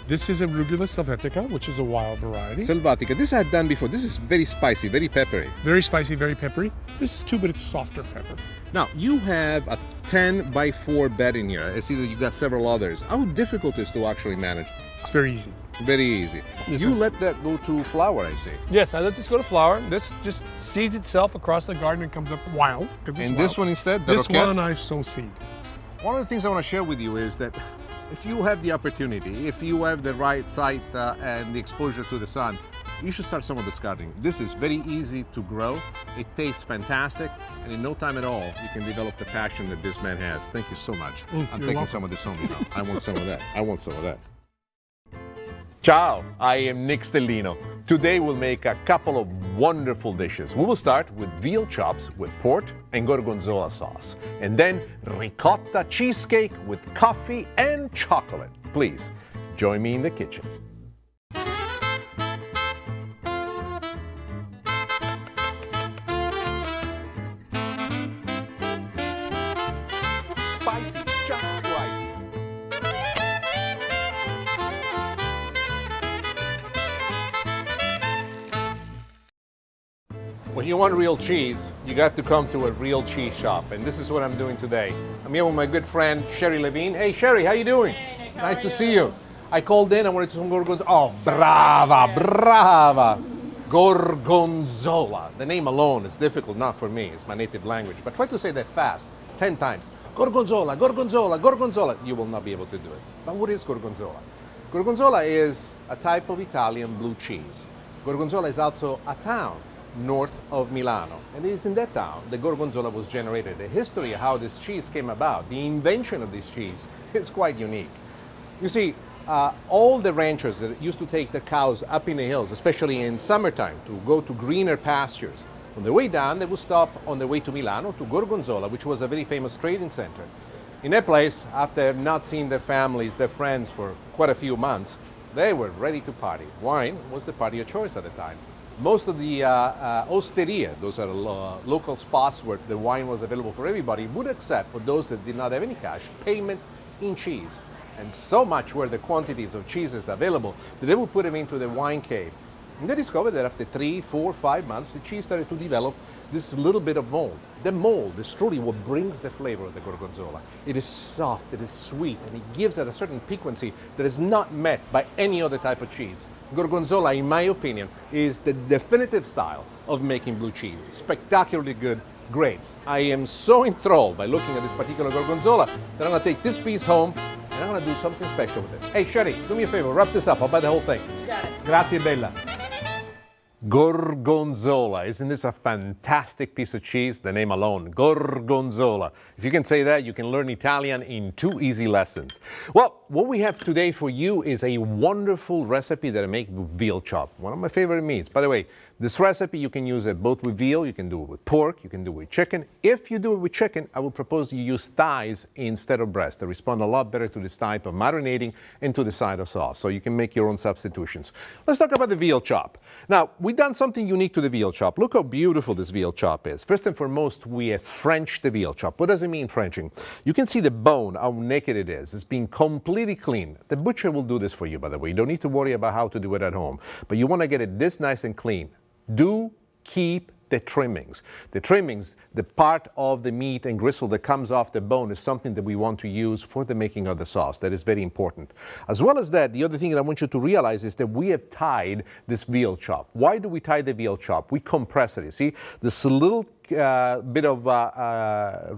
This is arugula sylvatica, which is a wild variety. Selvatica. This I had done before. This is very spicy, very peppery. Very spicy, very peppery. This is too, but it's softer pepper. Now, you have a 10 by 4 bed in here. I see that you got several others. How difficult is to actually manage? It's very easy. Very easy. Yes, You sir. let that go to flower, I see. Yes, I let this go to flower. This just seeds itself across the garden and comes up wild. And this one instead, the This roquette? one I sow seed. One of the things I want to share with you is that if you have the opportunity, if you have the right site and the exposure to the sun, you should start some of this gardening. This is very easy to grow. It tastes fantastic, and in no time at all, you can develop the passion that this man has. Thank you so much. I'm taking welcome. some of this home now. I want some of that. I want some of that. Ciao, I am Nick Stellino. Today we'll make a couple of wonderful dishes. We will start with veal chops with pork and gorgonzola sauce, and then ricotta cheesecake with coffee and chocolate. Please, join me in the kitchen. Spicy, just right. When you want real cheese, you got to come to a real cheese shop, and this is what I'm doing today. I'm here with my good friend Sherry Levine. Hey Sherry, how you doing? Hey, Nick, how nice are to you? see you. I called in, I wanted some gorgonzola. Oh, brava, brava. Gorgonzola. The name alone is difficult, not for me, it's my native language, but try to say that fast, 10 times. Gorgonzola, gorgonzola, gorgonzola. You will not be able to do it. But what is gorgonzola? Gorgonzola is a type of Italian blue cheese. Gorgonzola is also a town north of Milano, and it is in that town that gorgonzola was generated. The history of how this cheese came about, the invention of this cheese, is quite unique. You see, all the ranchers that used to take the cows up in the hills, especially in summertime, to go to greener pastures, on the way down they would stop on the way to Milano to Gorgonzola, which was a very famous trading center. In that place, after not seeing their families, their friends for quite a few months, they were ready to party. Wine was the party of choice at the time. Most of the osteria, those are local spots where the wine was available for everybody, would accept, for those that did not have any cash, payment in cheese. And so much were the quantities of cheeses available that they would put them into the wine cave. And they discovered that after 3, 4, 5 months, the cheese started to develop this little bit of mold. The mold is truly what brings the flavor of the gorgonzola. It is soft, it is sweet, and it gives it a certain piquancy that is not met by any other type of cheese. Gorgonzola, in my opinion, is the definitive style of making blue cheese. Spectacularly good, great. I am so enthralled by looking at this particular gorgonzola that I'm gonna take this piece home and I'm gonna do something special with it. Hey Sherry, do me a favor, wrap this up, I'll buy the whole thing. Got it. Grazie bella. Gorgonzola, isn't this a fantastic piece of cheese? The name alone, Gorgonzola. If you can say that, you can learn Italian in 2 easy lessons. Well, what we have today for you is a wonderful recipe that I make with veal chop, one of my favorite meats. By the way, this recipe you can use it both with veal, you can do it with pork, you can do it with chicken. If you do it with chicken, I would propose you use thighs instead of breast. They respond a lot better to this type of marinating and to the side of sauce, so you can make your own substitutions. Let's talk about the veal chop. Now, we've done something unique to the veal chop. Look how beautiful this veal chop is. First and foremost, we have Frenched the veal chop. What does it mean, Frenching? You can see the bone, how naked it is. It's being completely clean. The butcher will do this for you, by the way. You don't need to worry about how to do it at home, but you want to get it this nice and clean. Do keep the trimmings. The trimmings, the part of the meat and gristle that comes off the bone, is something that we want to use for the making of the sauce. That is very important. As well as that, the other thing that I want you to realize is that we have tied this veal chop. Why do we tie the veal chop? We compress it. You see, this little bit of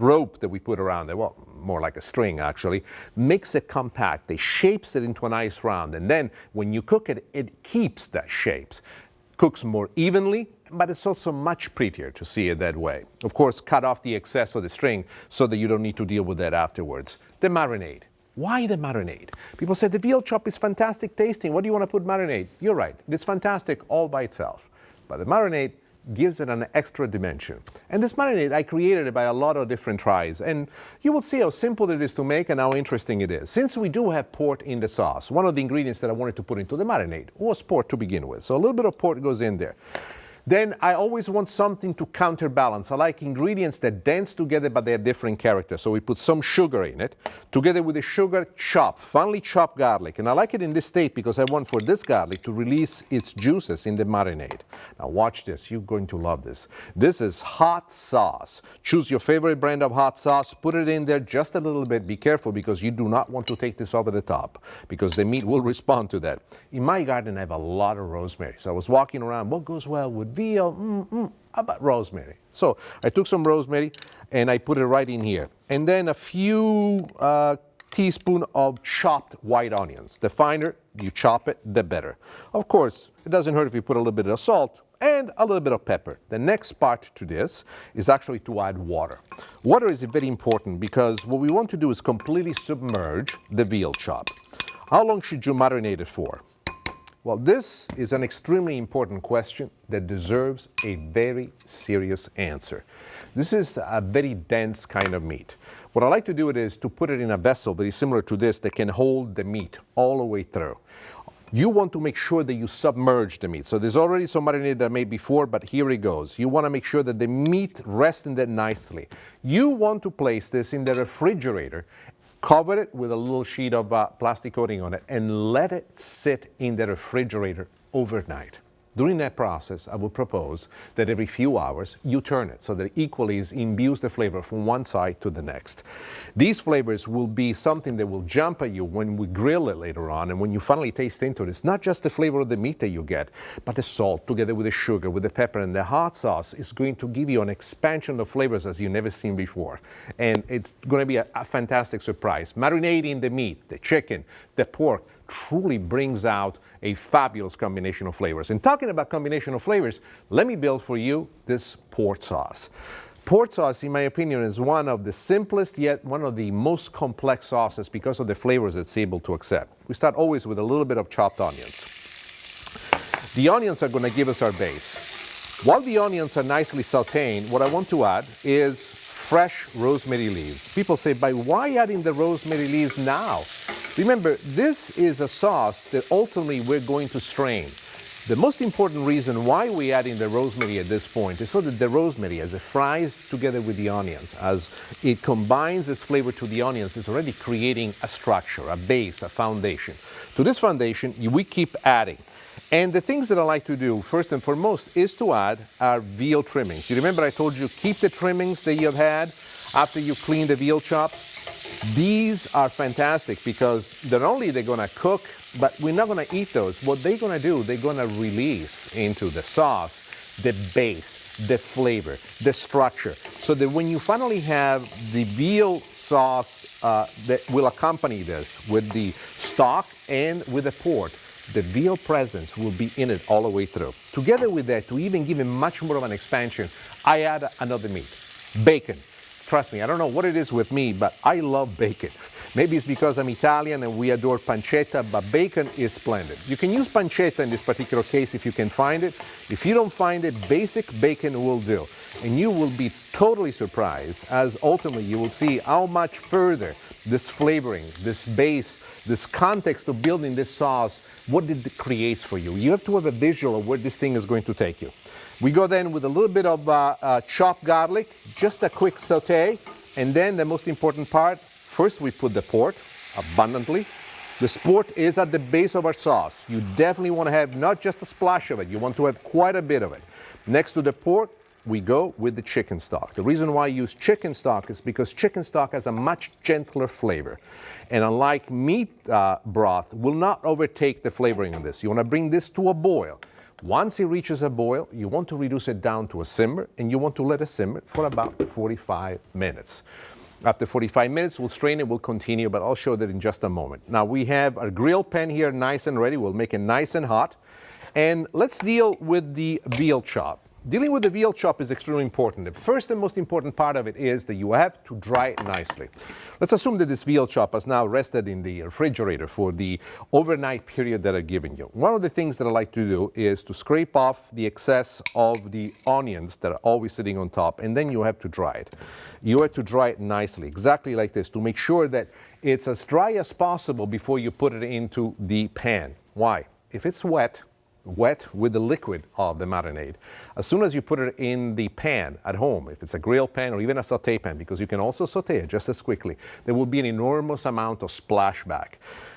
rope that we put around it, well, more like a string actually, makes it compact. It shapes it into a nice round. And then when you cook it, it keeps that shapes. Cooks more evenly, but it's also much prettier to see it that way. Of course, cut off the excess of the string so that you don't need to deal with that afterwards. The marinade. Why the marinade? People say the veal chop is fantastic tasting. What do you want to put marinade? You're right. It's fantastic all by itself. But the marinade gives it an extra dimension. And this marinade, I created it by a lot of different tries. And you will see how simple it is to make and how interesting it is. Since we do have port in the sauce, one of the ingredients that I wanted to put into the marinade was port to begin with. So a little bit of port goes in there. Then I always want something to counterbalance. I like ingredients that dance together, but they have different characters. So we put some sugar in it, together with the sugar finely chopped garlic. And I like it in this state because I want for this garlic to release its juices in the marinade. Now watch this, you're going to love this. This is hot sauce. Choose your favorite brand of hot sauce, put it in there just a little bit. Be careful because you do not want to take this over the top because the meat will respond to that. In my garden, I have a lot of rosemary. So I was walking around, what goes well with veal? How about rosemary? So I took some rosemary and I put it right in here. And then a few teaspoons of chopped white onions. The finer you chop it, the better. Of course, it doesn't hurt if you put a little bit of salt and a little bit of pepper. The next part to this is actually to add water. Water is very important because what we want to do is completely submerge the veal chop. How long should you marinate it for? Well, this is an extremely important question that deserves a very serious answer. This is a very dense kind of meat. What I like to do is to put it in a vessel very similar to this that can hold the meat all the way through. You want to make sure that you submerge the meat. So there's already some marinade that I made before, but here it goes. You want to make sure that the meat rests in there nicely. You want to place this in the refrigerator, cover it with a little sheet of plastic coating on it, and let it sit in the refrigerator overnight. During that process, I would propose that every few hours you turn it so that it equally imbues the flavor from one side to the next. These flavors will be something that will jump at you when we grill it later on, and when you finally taste into it, it's not just the flavor of the meat that you get, but the salt together with the sugar, with the pepper, and the hot sauce is going to give you an expansion of flavors as you've never seen before. And it's going to be a fantastic surprise. Marinating the meat, the chicken, the pork, truly brings out a fabulous combination of flavors. And talking about combination of flavors, let me build for you this port sauce. Port sauce, in my opinion, is one of the simplest yet one of the most complex sauces because of the flavors it's able to accept. We start always with a little bit of chopped onions. The onions are going to give us our base. While the onions are nicely sauteing, what I want to add is fresh rosemary leaves. People say, but why adding the rosemary leaves now? Remember, this is a sauce that ultimately we're going to strain. The most important reason why we're adding the rosemary at this point is so that the rosemary, as it fries together with the onions, as it combines its flavor to the onions, is already creating a structure, a base, a foundation. To this foundation, we keep adding. And the things that I like to do, first and foremost, is to add our veal trimmings. You remember I told you, keep the trimmings that you've had after you clean the veal chop? These are fantastic because not only they're going to cook, but we're not going to eat those. What they're going to do, they're going to release into the sauce the base, the flavor, the structure, so that when you finally have the veal sauce that will accompany this with the stock and with the pork, the veal presence will be in it all the way through. Together with that, to even give it much more of an expansion, I add another meat, bacon. Trust me, I don't know what it is with me, but I love bacon. Maybe it's because I'm Italian and we adore pancetta, but bacon is splendid. You can use pancetta in this particular case if you can find it. If you don't find it, basic bacon will do. And you will be totally surprised as ultimately you will see how much further this flavoring, this base, this context of building this sauce, what it creates for you. You have to have a visual of where this thing is going to take you. We go then with a little bit of chopped garlic, just a quick saute, and then the most important part, first we put the pork abundantly. The pork is at the base of our sauce. You definitely want to have not just a splash of it, you want to have quite a bit of it. Next to the pork, we go with the chicken stock. The reason why I use chicken stock is because chicken stock has a much gentler flavor. And unlike meat broth, will not overtake the flavoring of this. You want to bring this to a boil. Once it reaches a boil, you want to reduce it down to a simmer, and you want to let it simmer for about 45 minutes. After 45 minutes, we'll strain it, we'll continue, but I'll show that in just a moment. Now we have our grill pan here nice and ready. We'll make it nice and hot. And let's deal with the veal chop. dealing with the veal chop is extremely important. The first and most important part of it is that you have to dry it nicely. Let's assume that this veal chop has now rested in the refrigerator for the overnight period that I've given you. One of the things that I like to do is to scrape off the excess of the onions that are always sitting on top, and then you have to dry it. You have to dry it nicely, exactly like this, to make sure that it's as dry as possible before you put it into the pan. Why? If it's wet with the liquid of the marinade, as soon as you put it in the pan at home, if it's a grill pan or even a saute pan, because you can also saute it just as quickly, there will be an enormous amount of splashback.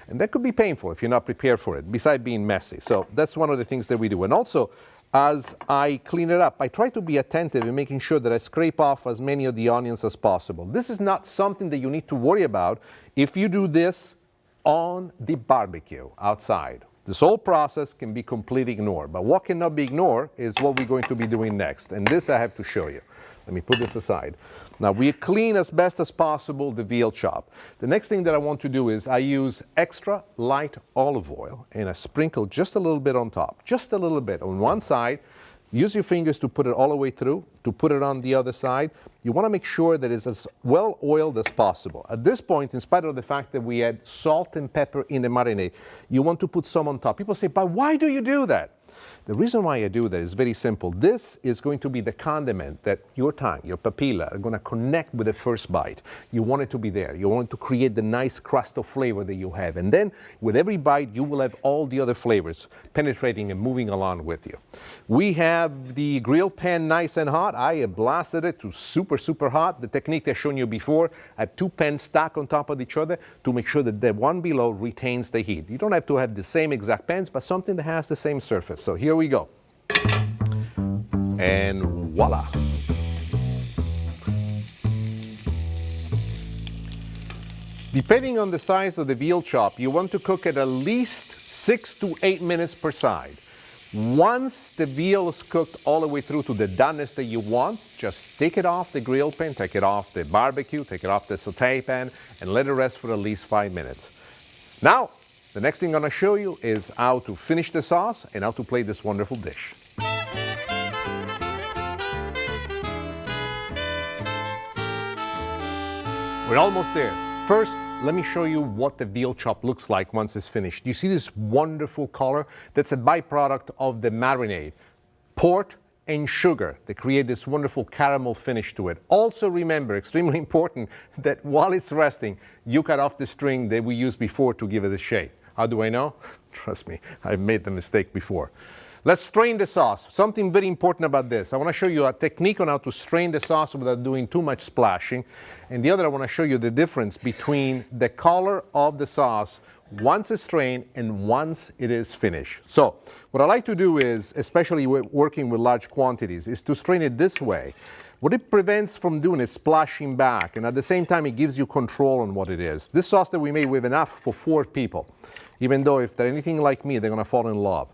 And that could be painful if you're not prepared for it, besides being messy. So that's one of the things that we do. And also, as I clean it up, I try to be attentive in making sure that I scrape off as many of the onions as possible. This is not something that you need to worry about if you do this on the barbecue outside. This whole process can be completely ignored, but what cannot be ignored is what we're going to be doing next, and this I have to show you. Let me put this aside. Now we clean as best as possible the veal chop. The next thing that I want to do is I use extra light olive oil and I sprinkle just a little bit on top, just a little bit on one side. Use your fingers to put it all the way through, to put it on the other side. You want to make sure that it's as well oiled as possible. At this point, in spite of the fact that we add salt and pepper in the marinade, you want to put some on top. People say, but why do you do that? The reason why I do that is very simple. This is going to be the condiment that your tongue, your papilla, are going to connect with the first bite. You want it to be there. You want to create the nice crust of flavor that you have. And then with every bite, you will have all the other flavors penetrating and moving along with you. We have the grill pan nice and hot. I have blasted it to super, super hot. The technique I've shown you before, I have two pans stacked on top of each other to make sure that the one below retains the heat. You don't have to have the same exact pans, but something that has the same surface. So here we go. And voila. Depending on the size of the veal chop, you want to cook it at least 6 to 8 minutes per side. Once the veal is cooked all the way through to the doneness that you want, just take it off the grill pan, take it off the barbecue, take it off the saute pan, and let it rest for at least 5 minutes. Now, the next thing I'm going to show you is how to finish the sauce and how to plate this wonderful dish. We're almost there. First, let me show you what the veal chop looks like once it's finished. You see this wonderful color? That's a byproduct of the marinade. Port and sugar that create this wonderful caramel finish to it. Also remember, extremely important, that while it's resting, you cut off the string that we used before to give it a shape. How do I know? Trust me, I've made the mistake before. Let's strain the sauce. Something very important about this. I want to show you a technique on how to strain the sauce without doing too much splashing. And the other, I want to show you the difference between the color of the sauce once it's strained and once it is finished. So what I like to do is, especially working with large quantities, is to strain it this way. What it prevents from doing is splashing back, and at the same time it gives you control on what it is. This sauce that we made, we have enough for 4 people. Even though if they're anything like me, they're gonna fall in love.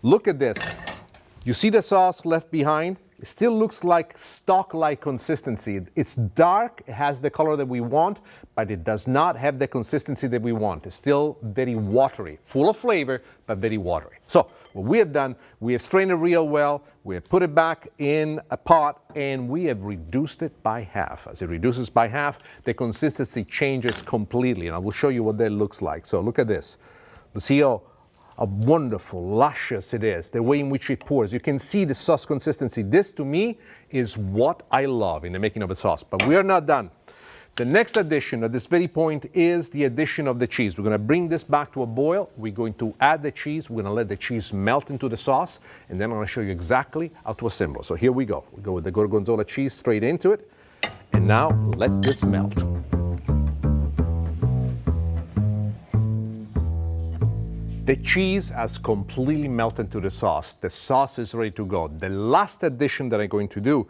Look at this. You see the sauce left behind? It still looks like stock-like consistency. It's dark, it has the color that we want, but it does not have the consistency that we want. It's still very watery, full of flavor, but very watery. So what we have done, we have strained it real well, we have put it back in a pot, and we have reduced it by half. As it reduces by half, the consistency changes completely, and I will show you what that looks like. So look at this. You see how wonderful, luscious it is, the way in which it pours. You can see the sauce consistency. This, to me, is what I love in the making of a sauce. But we are not done. The next addition at this very point is the addition of the cheese. We're going to bring this back to a boil. We're going to add the cheese. We're going to let the cheese melt into the sauce. And then I'm going to show you exactly how to assemble. So here we go. We go with the gorgonzola cheese straight into it. And now let this melt. The cheese has completely melted into the sauce. The sauce is ready to go. The last addition that I'm going to do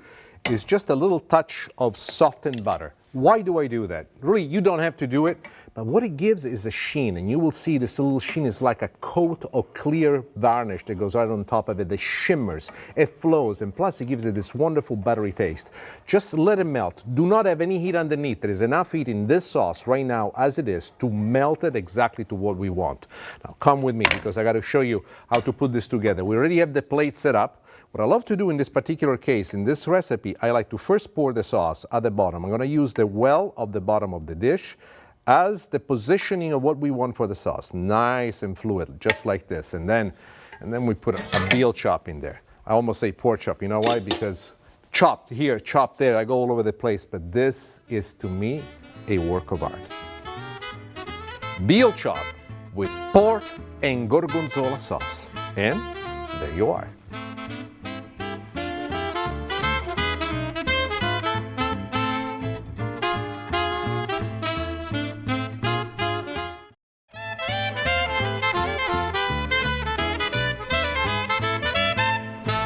is just a little touch of softened butter. Why do I do that? Really, you don't have to do it, but what it gives is a sheen, and you will see this little sheen is like a coat of clear varnish that goes right on top of it, that shimmers, it flows, and plus it gives it this wonderful buttery taste. Just let it melt. Do not have any heat underneath. There is enough heat in this sauce right now as it is to melt it exactly to what we want. Now come with me because I got to show you how to put this together. We already have the plate set up. What I love to do in this particular case, in this recipe, I like to first pour the sauce at the bottom. I'm going to use the well of the bottom of the dish as the positioning of what we want for the sauce. Nice and fluid, just like this. And then we put a veal chop in there. I almost say pork chop. You know why? Because chopped here, chopped there, I go all over the place. But this is, to me, a work of art. Veal chop with pork and gorgonzola sauce. And there you are.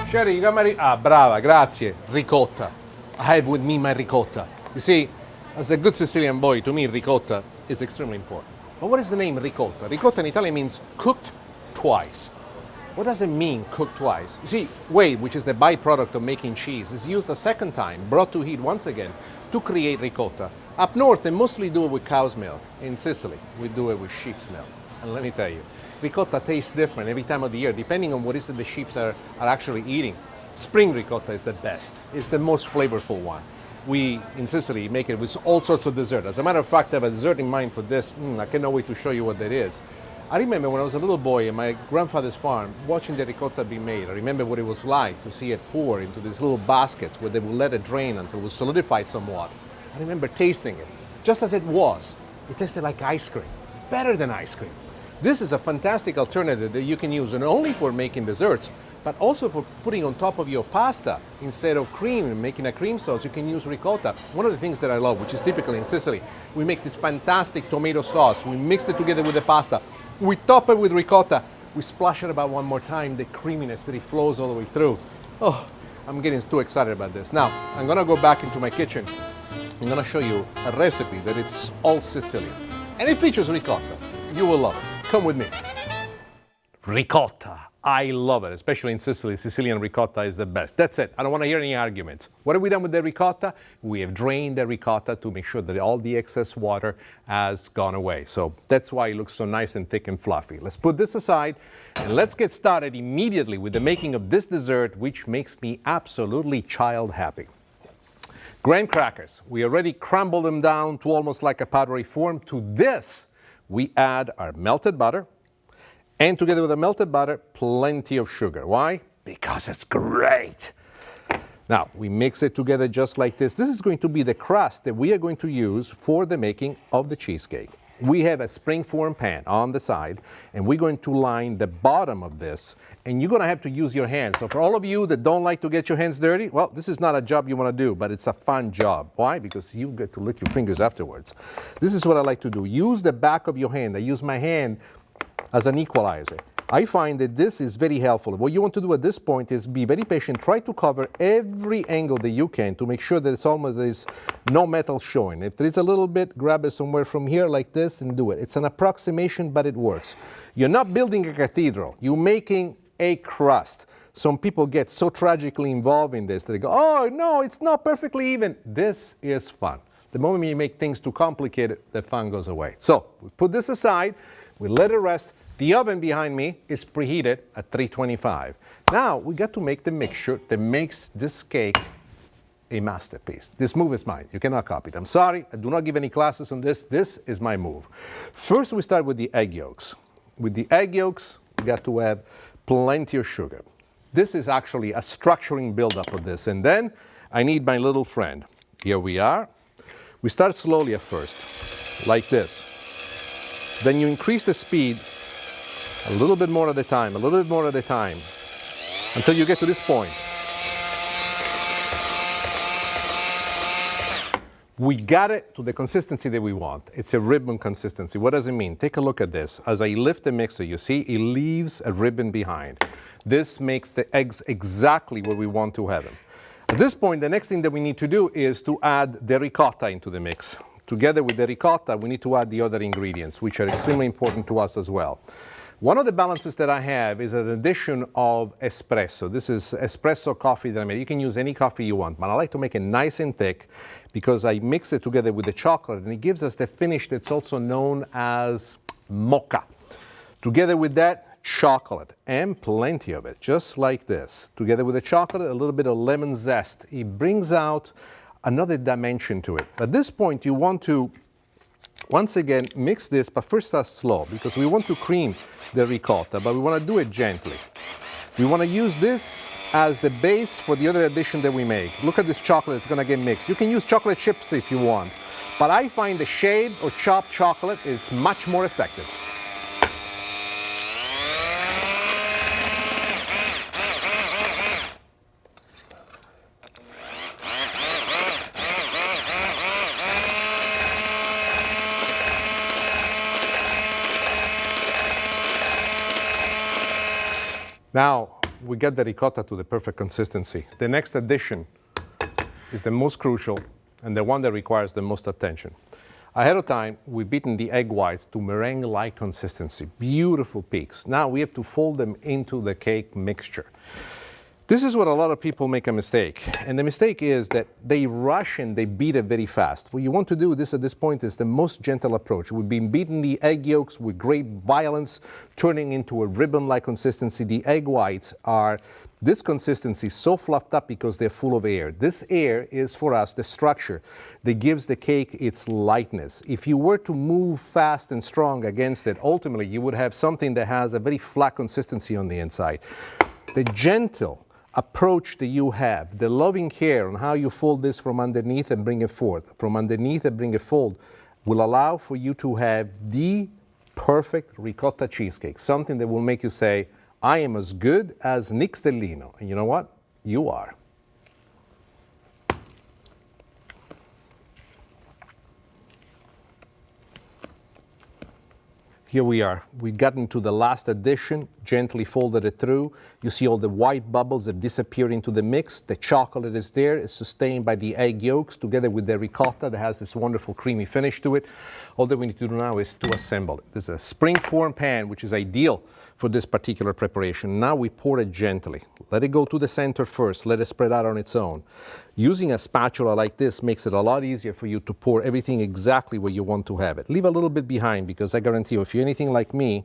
Sherry, you got my brava, grazie. Ricotta. I have with me my ricotta. You see, as a good Sicilian boy, to me ricotta is extremely important. But what is the name ricotta? Ricotta in Italian means cooked twice. What does it mean, cooked twice? You see, whey, which is the byproduct of making cheese, is used a second time, brought to heat once again, to create ricotta. Up north, they mostly do it with cow's milk. In Sicily, we do it with sheep's milk. And let me tell you, ricotta tastes different every time of the year, depending on what is it the sheep are actually eating. Spring ricotta is the best. It's the most flavorful one. We, in Sicily, make it with all sorts of dessert. As a matter of fact, I have a dessert in mind for this. I cannot wait to show you what that is. I remember when I was a little boy at my grandfather's farm, watching the ricotta be made. I remember what it was like to see it pour into these little baskets where they would let it drain until it would solidify somewhat. I remember tasting it, just as it was. It tasted like ice cream, better than ice cream. This is a fantastic alternative that you can use not only for making desserts, but also for putting on top of your pasta. Instead of cream and making a cream sauce, you can use ricotta. One of the things that I love, which is typical in Sicily, we make this fantastic tomato sauce. We mix it together with the pasta. We top it with ricotta. We splash it about one more time, the creaminess that it flows all the way through. Oh, I'm getting too excited about this. Now, I'm gonna go back into my kitchen. I'm gonna show you a recipe that it's all Sicilian. And it features ricotta. You will love it. Come with me. Ricotta. I love it, especially in Sicily. Sicilian ricotta is the best. That's it. I don't want to hear any arguments. What have we done with the ricotta? We have drained the ricotta to make sure that all the excess water has gone away. So that's why it looks so nice and thick and fluffy. Let's put this aside and let's get started immediately with the making of this dessert, which makes me absolutely child happy. Graham crackers. We already crumbled them down to almost like a powdery form. To this, we add our melted butter. And together with the melted butter, plenty of sugar. Why? Because it's great. Now, we mix it together just like this. This is going to be the crust that we are going to use for the making of the cheesecake. We have a springform pan on the side, and we're going to line the bottom of this, and you're going to have to use your hands. So for all of you that don't like to get your hands dirty, well, this is not a job you want to do, but it's a fun job. Why? Because you get to lick your fingers afterwards. This is what I like to do. Use the back of your hand. I use my hand as an equalizer. I find that this is very helpful. What you want to do at this point is be very patient. Try to cover every angle that you can to make sure that it's almost there's no metal showing. If there is a little bit, grab it somewhere from here like this and do it. It's an approximation, but it works. You're not building a cathedral. You're making a crust. Some people get so tragically involved in this that they go, oh, no, it's not perfectly even. This is fun. The moment you make things too complicated, the fun goes away. So we put this aside. We let it rest. The oven behind me is preheated at 325. Now we got to make the mixture that makes this cake a masterpiece. This move is mine. You cannot copy it. I'm sorry. I do not give any classes on this. This is my move. First, we start with the egg yolks. With the egg yolks, we got to have plenty of sugar. This is actually a structuring buildup of this. And then I need my little friend. Here we are. We start slowly at first, like this. Then you increase the speed a little bit more at a time, a little bit more at a time, until you get to this point. We got it to the consistency that we want. It's a ribbon consistency. What does it mean? Take a look at this. As I lift the mixer, you see it leaves a ribbon behind. This makes the eggs exactly where we want to have them. At this point, the next thing that we need to do is to add the ricotta into the mix. Together with the ricotta, we need to add the other ingredients, which are extremely important to us as well. One of the balances that I have is an addition of espresso. This is espresso coffee that I made. You can use any coffee you want, but I like to make it nice and thick because I mix it together with the chocolate and it gives us the finish that's also known as mocha. Together with that, chocolate, and plenty of it, just like this. Together with the chocolate, a little bit of lemon zest. It brings out another dimension to it. At this point, you want to, once again, mix this, but first start slow, because we want to cream the ricotta, but we want to do it gently. We want to use this as the base for the other addition that we make. Look at this chocolate, it's going to get mixed. You can use chocolate chips if you want, but I find the shaved or chopped chocolate is much more effective. Now, we get the ricotta to the perfect consistency. The next addition is the most crucial and the one that requires the most attention. Ahead of time, we've beaten the egg whites to meringue-like consistency, beautiful peaks. Now we have to fold them into the cake mixture. This is what a lot of people make a mistake. And the mistake is that they rush and they beat it very fast. What you want to do this at this point is the most gentle approach. We've been beating the egg yolks with great violence, turning into a ribbon-like consistency. The egg whites are this consistency so fluffed up because they're full of air. This air is for us the structure that gives the cake its lightness. If you were to move fast and strong against it, ultimately you would have something that has a very flat consistency on the inside. The gentle approach that you have, the loving care on how you fold this from underneath and bring it forth, from underneath and bring it forward, will allow for you to have the perfect ricotta cheesecake, something that will make you say, I am as good as Nick Stellino. And you know what? You are. Here we are. We've gotten to the last addition, gently folded it through. You see all the white bubbles have disappeared into the mix. The chocolate is there. It's sustained by the egg yolks together with the ricotta that has this wonderful creamy finish to it. All that we need to do now is to assemble it. This is a spring-form pan, which is ideal for this particular preparation. Now we pour it gently. Let it go to the center first. Let it spread out on its own. Using a spatula like this makes it a lot easier for you to pour everything exactly where you want to have it. Leave a little bit behind, because I guarantee you, if you're anything like me,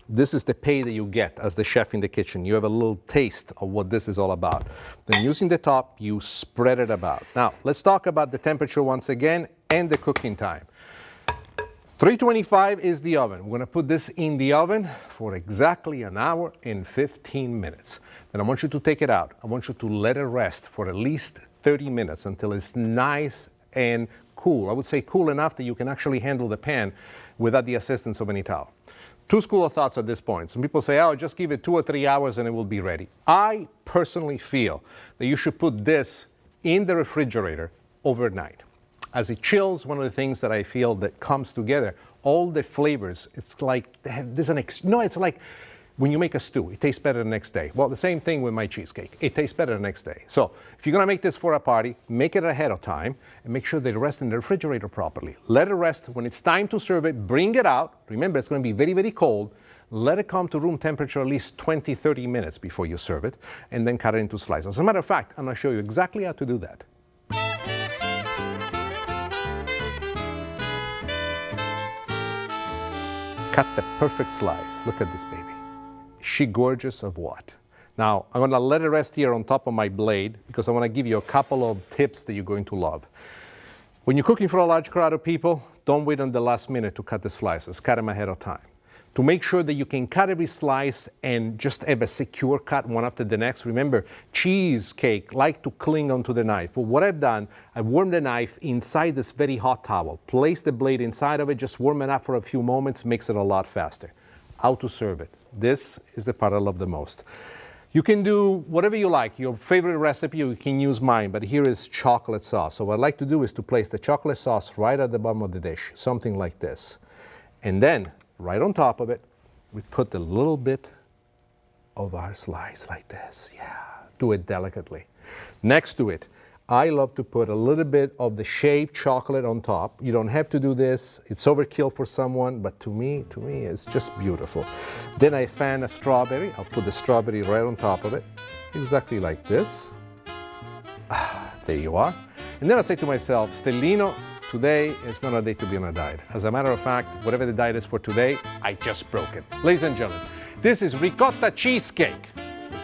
this is the pay that you get as the chef in the kitchen. You have a little taste of what this is all about. Then using the top, you spread it about. Now, let's talk about the temperature once again and the cooking time. 325 is the oven. We're going to put this in the oven for exactly an hour and 15 minutes. Then I want you to take it out. I want you to let it rest for at least 30 minutes until it's nice and cool. I would say cool enough that you can actually handle the pan without the assistance of any towel. Two schools of thoughts at this point. Some people say, oh, just give it 2 or 3 hours and it will be ready. I personally feel that you should put this in the refrigerator overnight. As it chills, one of the things that I feel that comes together, all the flavors, it's like, it's like when you make a stew, it tastes better the next day. Well, the same thing with my cheesecake. It tastes better the next day. So if you're gonna make this for a party, make it ahead of time and make sure that it rests in the refrigerator properly. Let it rest. When it's time to serve it, bring it out. Remember, it's gonna be very, very cold. Let it come to room temperature at least 20, 30 minutes before you serve it, and then cut it into slices. As a matter of fact, I'm gonna show you exactly how to do that. Cut the perfect slice. Look at this baby. Is she gorgeous of what? Now, I'm gonna let it rest here on top of my blade because I wanna give you a couple of tips that you're going to love. When you're cooking for a large crowd of people, don't wait on the last minute to cut the slices. Cut them ahead of time. To make sure that you can cut every slice and just have a secure cut one after the next. Remember, cheesecake like to cling onto the knife. But what I've done, I warmed the knife inside this very hot towel. Place the blade inside of it, just warm it up for a few moments, makes it a lot faster. How to serve it. This is the part I love the most. You can do whatever you like, your favorite recipe, you can use mine, but here is chocolate sauce. So what I like to do is to place the chocolate sauce right at the bottom of the dish, something like this. And then, right on top of it, we put a little bit of our slice like this. Yeah, do it delicately. Next to it, I love to put a little bit of the shaved chocolate on top. You don't have to do this. It's overkill for someone, but to me, it's just beautiful. Then I fan a strawberry. I'll put the strawberry right on top of it, exactly like this. There you are. And then I say to myself, Stellino, today is not a day to be on a diet. As a matter of fact, whatever the diet is for today, I just broke it. Ladies and gentlemen, this is ricotta cheesecake,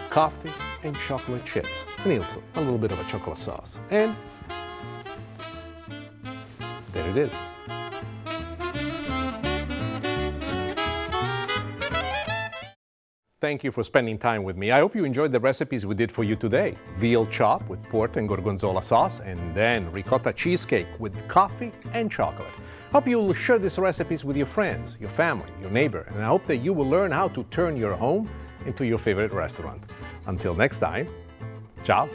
coffee and chocolate chips, and also a little bit of a chocolate sauce. And there it is. Thank you for spending time with me. I hope you enjoyed the recipes we did for you today. Veal chop with port and gorgonzola sauce, and then ricotta cheesecake with coffee and chocolate. Hope you will share these recipes with your friends, your family, your neighbor, and I hope that you will learn how to turn your home into your favorite restaurant. Until next time, ciao.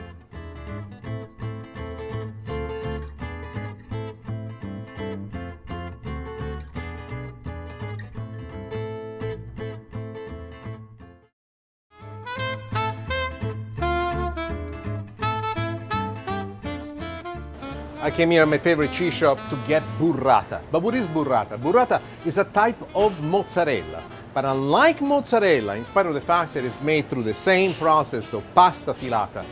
I came here at my favorite cheese shop to get burrata. But what is burrata? Burrata is a type of mozzarella. But unlike mozzarella, in spite of the fact that it's made through the same process of pasta filata,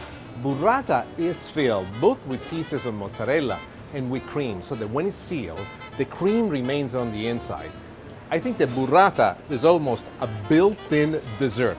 burrata is filled both with pieces of mozzarella and with cream, so that when it's sealed, the cream remains on the inside. I think that burrata is almost a built-in dessert.